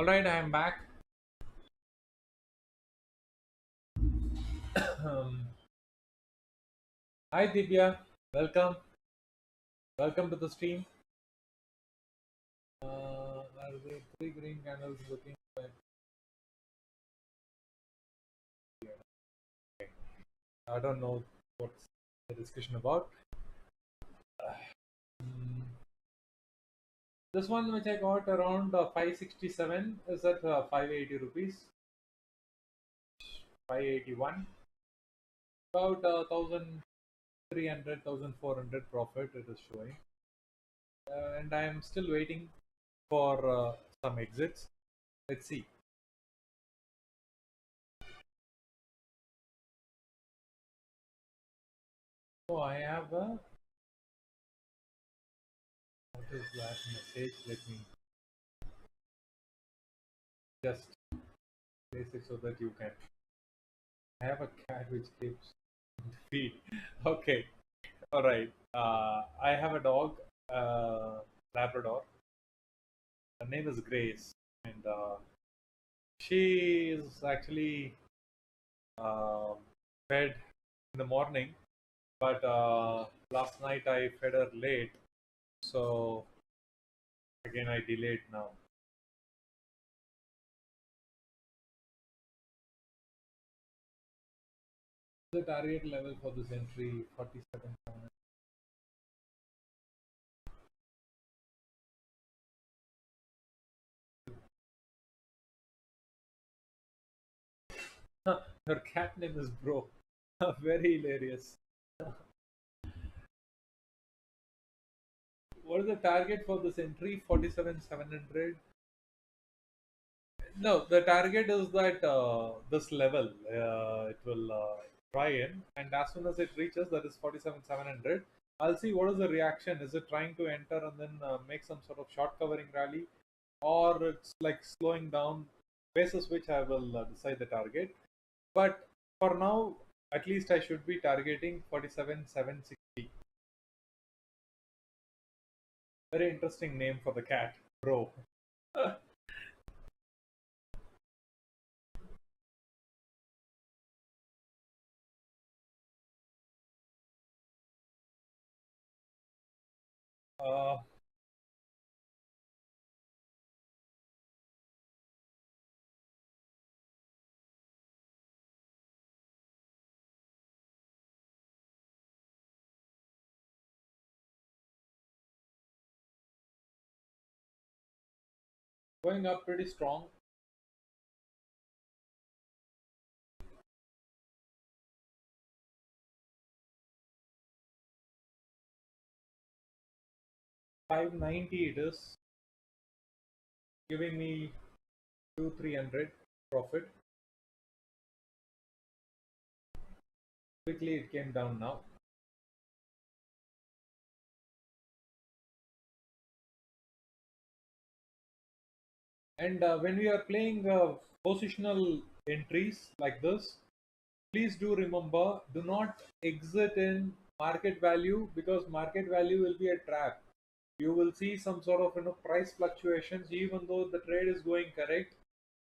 All right, I am back. Hi Divya, welcome. Welcome to the stream. Are the three green candles looking like? I don't know what's the discussion about. Mm, This one which I got around 567 is at 580 rupees, 581, about 1300, 1400 profit it is showing. And I am still waiting for some exits. Let's see. So I have a, what is that message? Let me just place it so that you can. I have a cat which keeps feed. Okay, all right. I have a dog, Labrador. Her name is Grace, and she is actually uh, fed in the morning, but last night I fed her late, so again I delayed now. The target level for this entry 47. Her cat name is Bro. Very hilarious. What is the target for this entry? 47,700. No, the target is that this level it will try in, and as soon as it reaches, that is 47,700. I'll see what is the reaction. Is it trying to enter and then make some sort of short covering rally, or it's like slowing down? Basis which I will decide the target. But for now, at least I should be targeting 47,760. Very interesting name for the cat, Bro. uh, Going up pretty strong. 590 it is, giving me 2 300 profit. Quickly it came down now. And when we are playing positional entries like this, please do remember, do not exit in market value, because market value will be a trap. You will see some sort of price fluctuations. Even though the trade is going correct,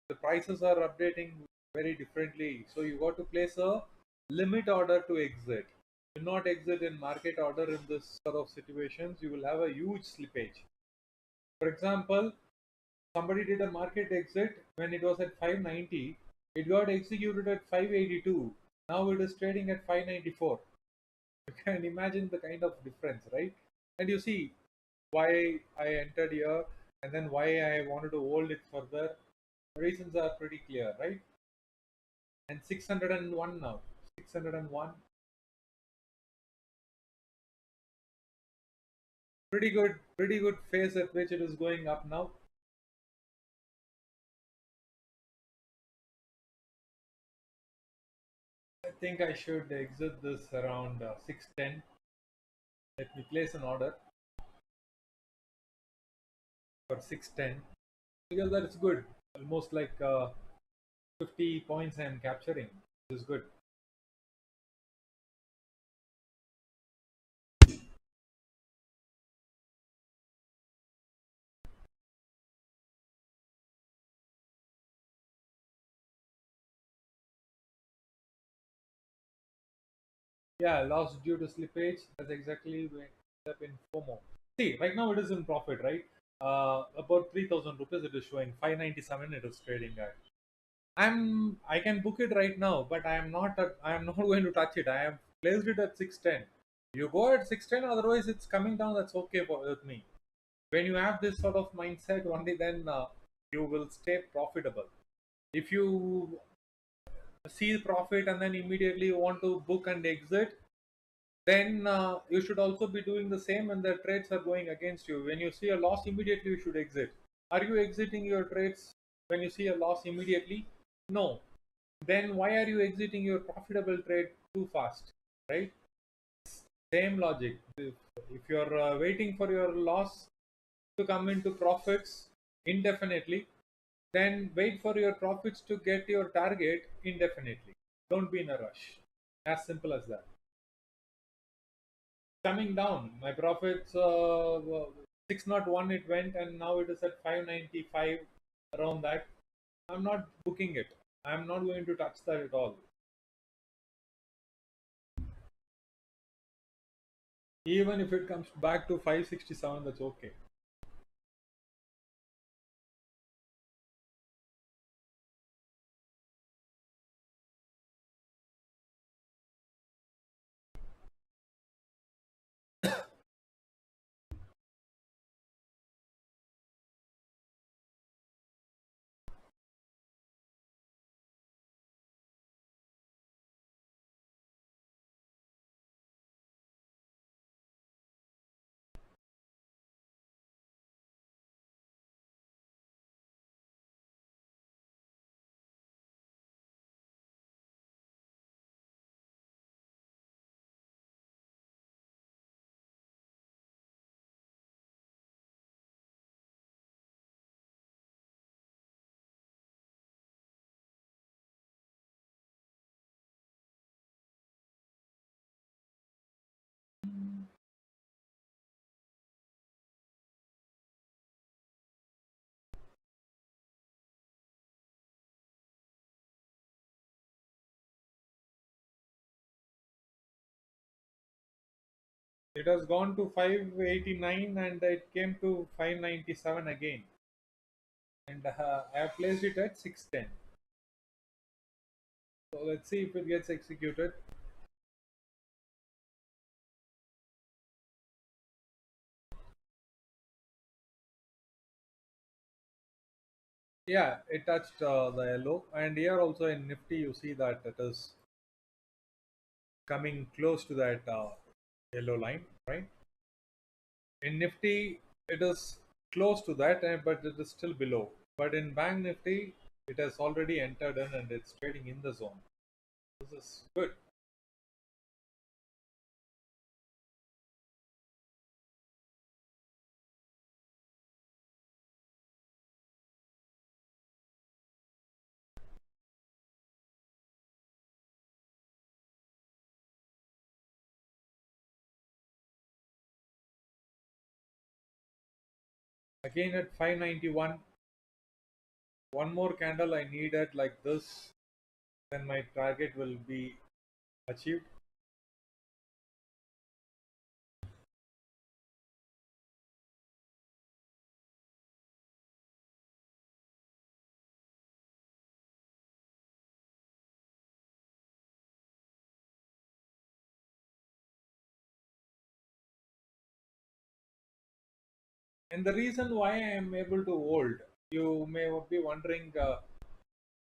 the prices are updating very differently. So you got to place a limit order to exit. Do not exit in market order. In this sort of situations, you will have a huge slippage. For example, somebody did a market exit when it was at 590. It got executed at 582. Now it is trading at 594. You can imagine the kind of difference, right? And you see why I entered here, and then why I wanted to hold it further. The reasons are pretty clear, right? And 601 now. 601. Pretty good phase at which it is going up now. I think I should exit this around 610. Let me place an order for 610, because that is good. Almost like 50 points I am capturing. This is good. Yeah, loss due to slippage. That's exactly when it's up in FOMO. See, right now it is in profit, right? About 3,000 rupees it is showing. 597 it is trading at. I can book it right now, but I am not going to touch it. I have placed it at 610. You go at 610, otherwise it's coming down. That's okay with me. When you have this sort of mindset, only then you will stay profitable. If you see profit and then immediately want to book and exit, then you should also be doing the same when the trades are going against you. When you see a loss, immediately you should exit. Are you exiting your trades when you see a loss immediately? No. Then why are you exiting your profitable trade too fast? Right? Same logic. If you're waiting for your loss to come into profits indefinitely, then wait for your profits to get your target indefinitely. Don't be in a rush. As simple as that. Coming down. My profits 601 it went, and now it is at 595, around that. I'm not booking it. I'm not going to touch that at all. Even if it comes back to 567, that's okay. It has gone to 589 and it came to 597 again. And I have placed it at 610. So let's see if it gets executed. Yeah, it touched the yellow. And here also in Nifty, you see that it is coming close to that yellow line, right? In Nifty, it is close to that, but it is still below. But in Bank Nifty, it has already entered in and it's trading in the zone. This is good. Again at 591, one more candle I needed like this, then my target will be achieved. And the reason why I am able to hold, you may be wondering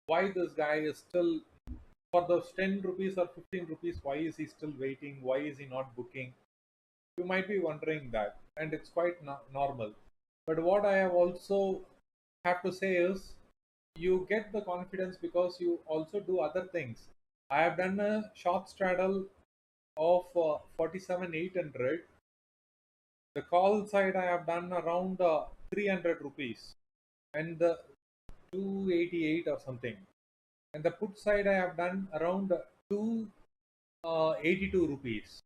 why this guy is still, for those 10 rupees or 15 rupees, why is he still waiting? Why is he not booking? You might be wondering that, and it's quite normal. But what I have also have to say is, you get the confidence because you also do other things. I have done a short straddle of 47,800. The call side I have done around 300 rupees and the 288 or something. And the put side I have done around 282 rupees.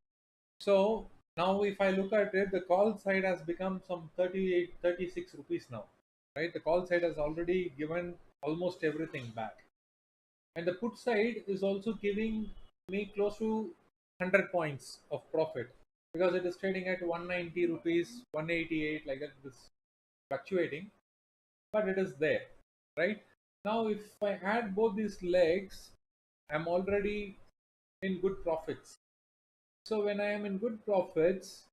So now if I look at it, the call side has become some 38, 36 rupees now. Right? The call side has already given almost everything back. And the put side is also giving me close to 100 points of profit because it is trading at 190 rupees, 188, like that. It is fluctuating, but it is there, right? Now, if I add both these legs, I'm already in good profits. So when I am in good profits,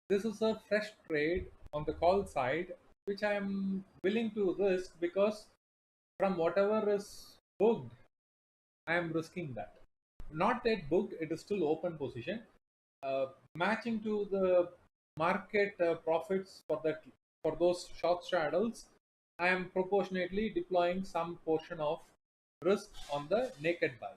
this is a fresh trade on the call side, which I am willing to risk because from whatever is booked, I am risking that. Not yet booked, it is still open position. Matching to the market profits for that, for those short straddles, I am proportionately deploying some portion of risk on the naked buy.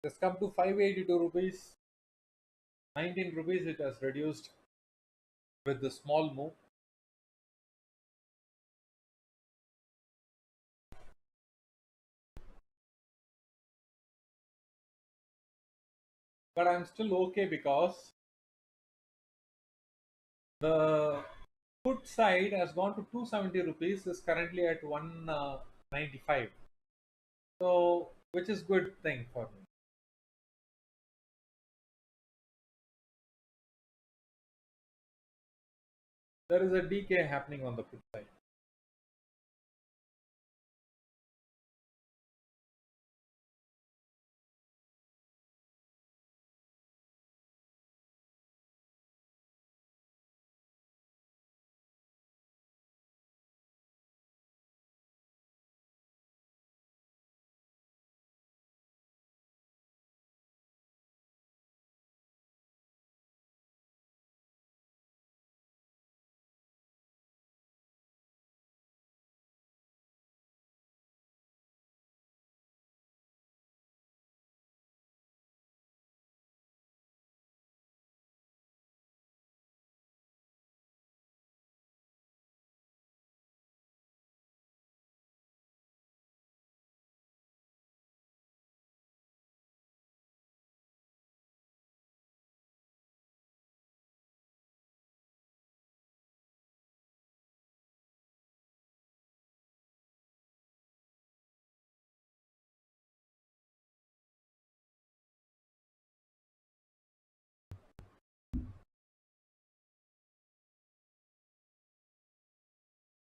Let's come to 582 rupees, 19 rupees. It has reduced with the small move. But I'm still okay because the put side has gone to 270 rupees, is currently at 195. So, which is good thing for me. There is a decay happening on the put side.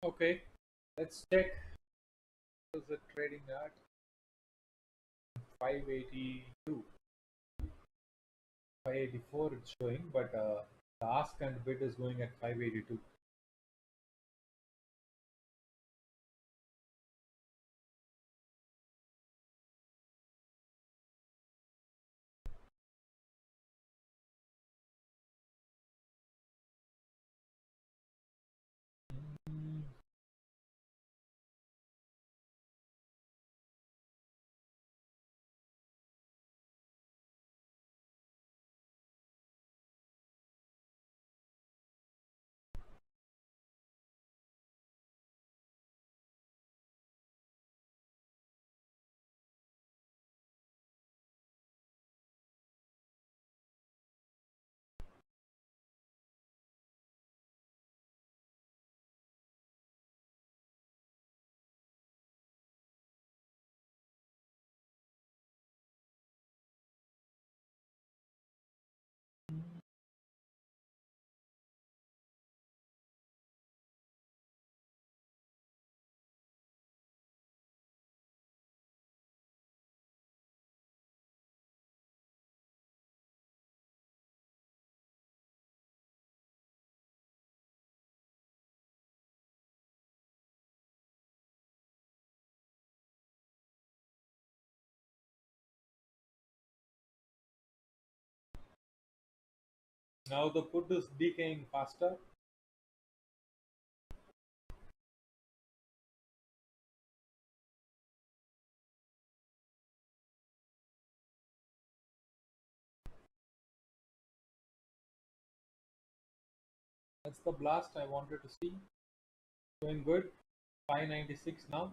Okay, let's check. Is it trading at 582? 584 it's showing, but the ask and bid is going at 582. Now the put is decaying faster. That's the blast I wanted to see. Doing good. 596 now.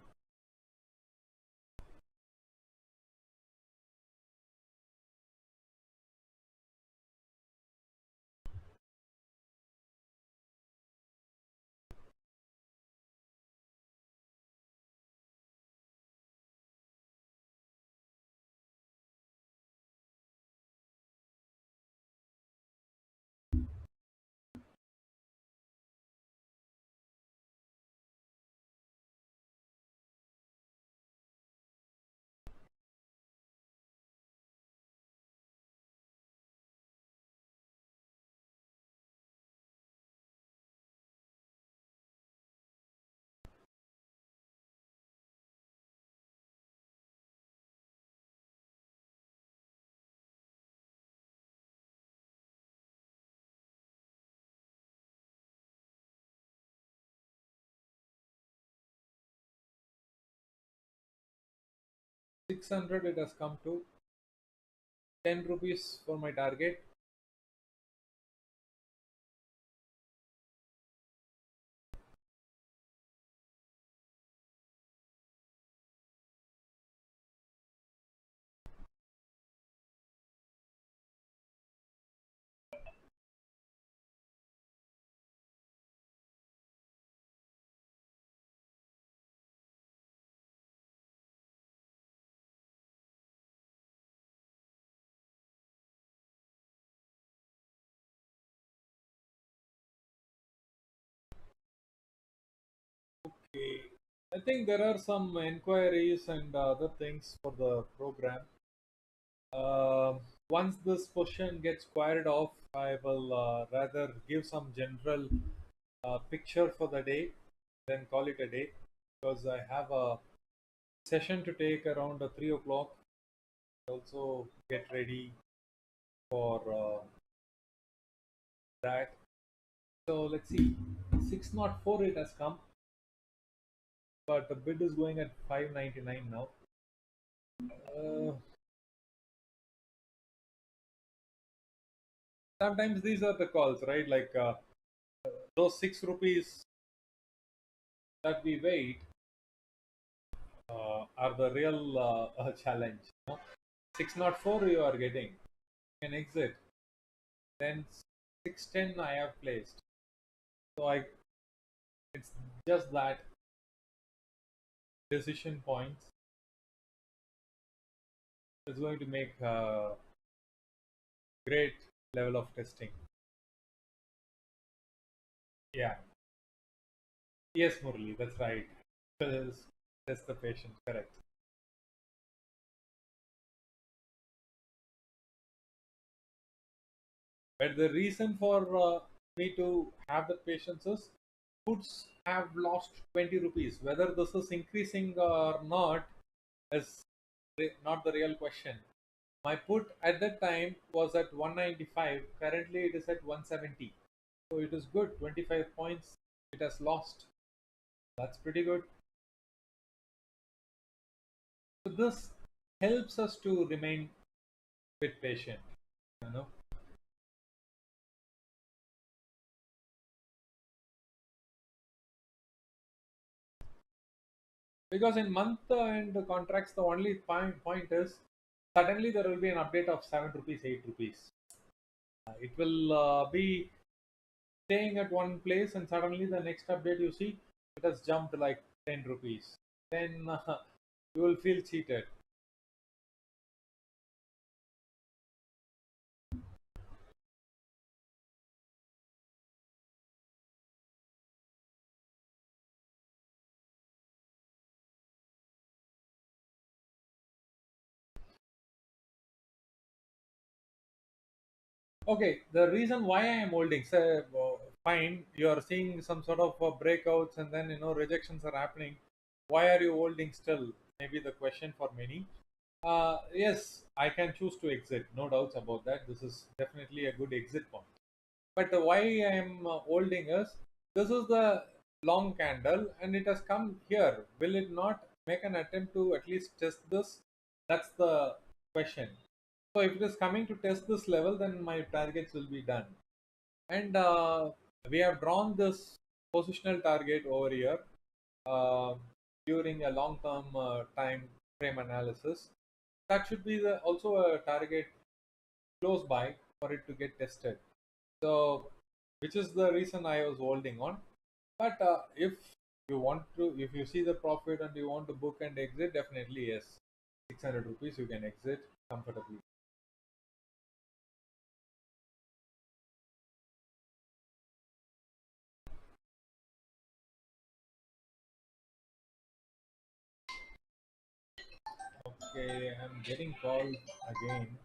600 it has come to. 10 rupees for my target. Okay. I think there are some inquiries and other things for the program. Once this question gets squared off, I will rather give some general picture for the day, then call it a day, because I have a session to take around 3 o'clock. Also get ready for that. So let's see. 604 it has come, but the bid is going at 599 now. Sometimes these are the calls, right? Like those 6 rupees that we wait are the real challenge. 604 you are getting. You can exit. Then 610 I have placed. So it's just that decision points is going to make a great level of testing. Yeah. Yes, Murli, that's right. Test the patient, correct. But the reason for me to have the patience is puts have lost 20 rupees. Whether this is increasing or not is not the real question. My put at that time was at 195. Currently, it is at 170. So it is good. 25 points it has lost. That's pretty good. So this helps us to remain a bit patient. You know. Because in month and contracts, the only point is suddenly there will be an update of 7 rupees, 8 rupees. It will be staying at one place, and suddenly the next update you see it has jumped like 10 rupees. Then you will feel cheated. Okay, the reason why I am holding, say, fine, you are seeing some sort of breakouts and then rejections are happening. Why are you holding still? Maybe the question for many. Yes, I can choose to exit, no doubts about that. This is definitely a good exit point. But why I am holding is this is the long candle and it has come here. Will it not make an attempt to at least test this? That's the question. So if it is coming to test this level, then my targets will be done. And we have drawn this positional target over here uh, during a long-term time frame analysis. That should be also a target close by for it to get tested. So, which is the reason I was holding on. But if you want to, if you see the profit and you want to book and exit, definitely yes, 600 rupees you can exit comfortably. Okay, I'm getting called again.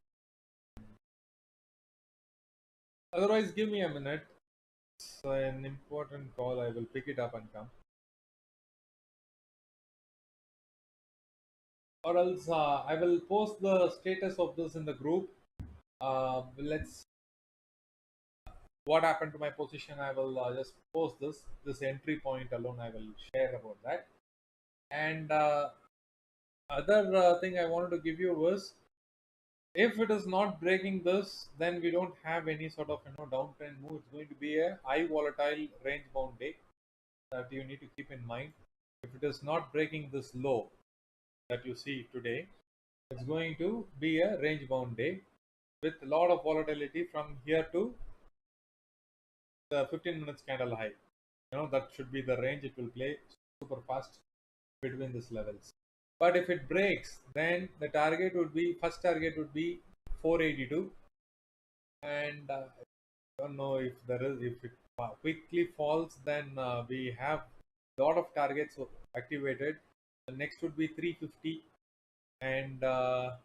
Otherwise, give me a minute. It's an important call. I will pick it up and come. Or else I will post the status of this in the group. Let's what happened to my position. I will just post this entry point alone. I will share about that. And other thing I wanted to give you was if it is not breaking this, then we don't have any sort of downtrend move. It's going to be a high volatile range bound day that you need to keep in mind. If it is not breaking this low that you see today, it's going to be a range bound day with a lot of volatility from here to the 15 minutes candle high. That should be the range. It will play super fast between these levels. But if it breaks, then the target would be first target would be 482, and I don't know if it quickly falls, then we have a lot of targets activated. The next would be 350, and that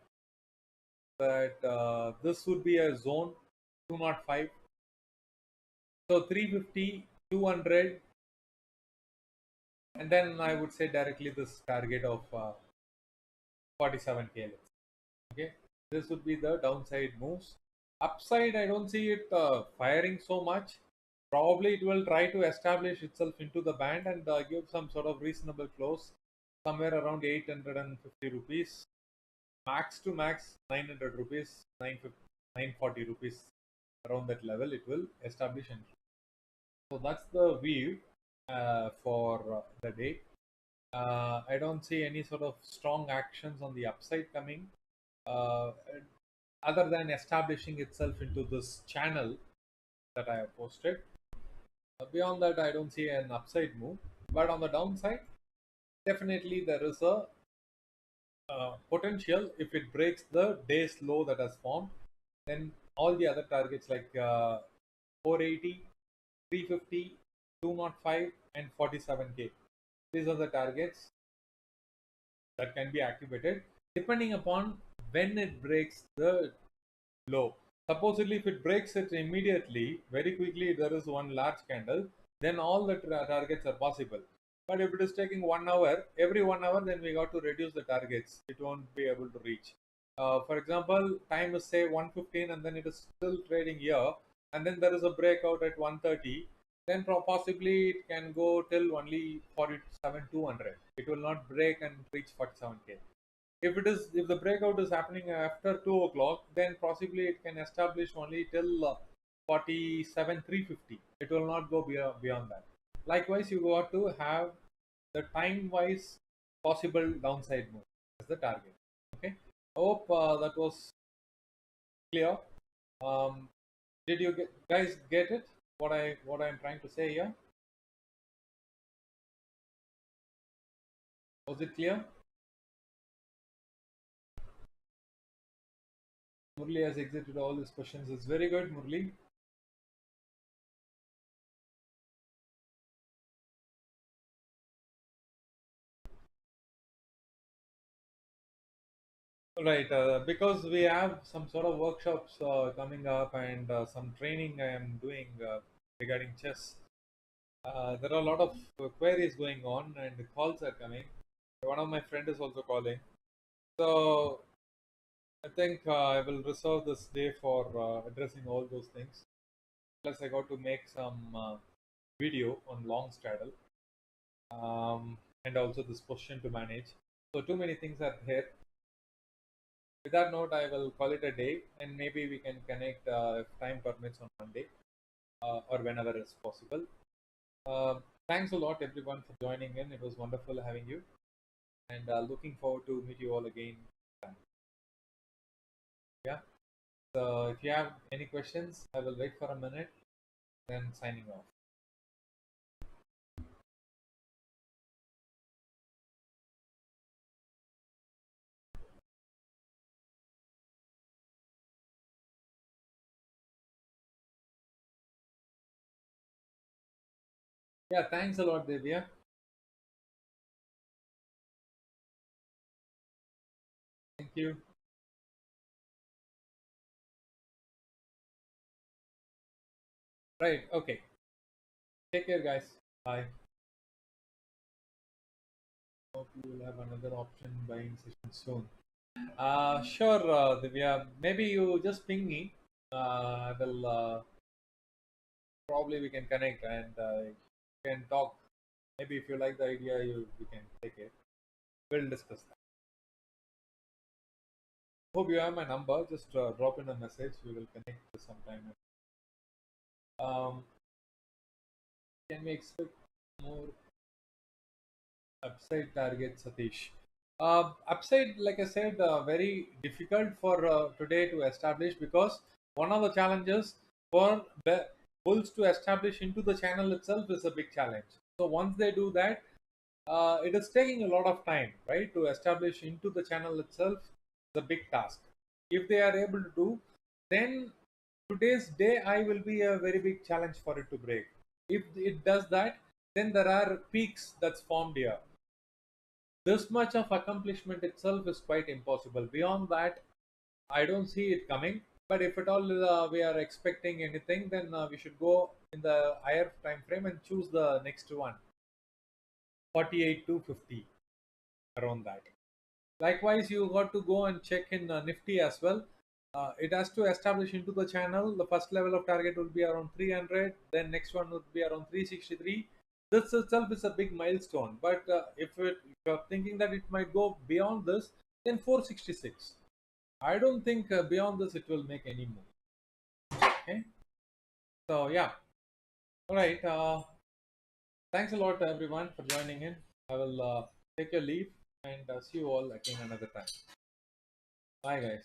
this would be a zone 205. So 350, 200, and then I would say directly this target of 47k. Okay, this would be the downside moves. Upside, I don't see it firing so much. Probably it will try to establish itself into the band and give some sort of reasonable close somewhere around 850 rupees. Max to max 900 rupees, 940 rupees, around that level it will establish entry. So that's the view for the day. I don't see any sort of strong actions on the upside coming. Uh, Other than establishing itself into this channel that I have posted. Beyond that, I don't see an upside move. But on the downside, definitely there is a potential. If it breaks the day's low that has formed, then all the other targets like 480, 350, 205, and 47k. These are the targets that can be activated depending upon when it breaks the low. Supposedly, if it breaks it immediately, very quickly, there is one large candle, then all the targets are possible. But if it is taking 1 hour, every 1 hour, then we got to reduce the targets. It won't be able to reach. For example, time is say 1:15, and then it is still trading here, and then there is a breakout at 1:30. Then possibly it can go till only 47,200. It will not break and reach 47k. If the breakout is happening after 2 o'clock, then possibly it can establish only till 47,350. It will not go beyond that. Likewise, you got to have the time wise possible downside move as the target. Okay, I hope that was clear. um, did you guys get it, what I'm trying to say here? Was it clear? Murli has exited all these questions. It's very good, Murli. Right, because we have some sort of workshops coming up and some training I am doing regarding chess. There are a lot of queries going on and calls are coming. One of my friend is also calling. So I think I will reserve this day for addressing all those things. Plus, I got to make some video on long straddle and also this position to manage. So too many things are here. With that note, I will call it a day, and maybe we can connect if time permits on Monday. or whenever it's possible. Uh, Thanks a lot, everyone, for joining in. It was wonderful having you, and looking forward to meet you all again. Yeah. So if you have any questions, I will wait for a minute, then signing off. Yeah, thanks a lot, Divya. Thank you. Right. Okay. Take care, guys. Bye. Hope you will have another option buying session soon. Sure, Divya. Maybe you just ping me. I will probably we can connect and can talk. Maybe if you like the idea, we can take it. We'll discuss that. Hope you have my number. Just drop in a message. We will connect sometime. Um, can we expect more upside target, Satish? Upside, like I said, very difficult for today to establish because one of the challenges for bulls to establish into the channel itself is a big challenge. So once they do that, it is taking a lot of time, right, to establish into the channel itself. The big task. If they are able to do, then today's day I will be a very big challenge for it to break. If it does that, then there are peaks that's formed here. This much of accomplishment itself is quite impossible. Beyond that, I don't see it coming. But if at all we are expecting anything, then we should go in the higher time frame and choose the next one, 48 to 50, around that. Likewise, you got to go and check in Nifty as well. It has to establish into the channel. The first level of target will be around 300. Then next one would be around 363. This itself is a big milestone. But if you're thinking that it might go beyond this, then 466. I don't think beyond this it will make any move. Okay. So yeah. All right. Thanks a lot everyone for joining in. I will take your leave and see you all again another time. Bye guys.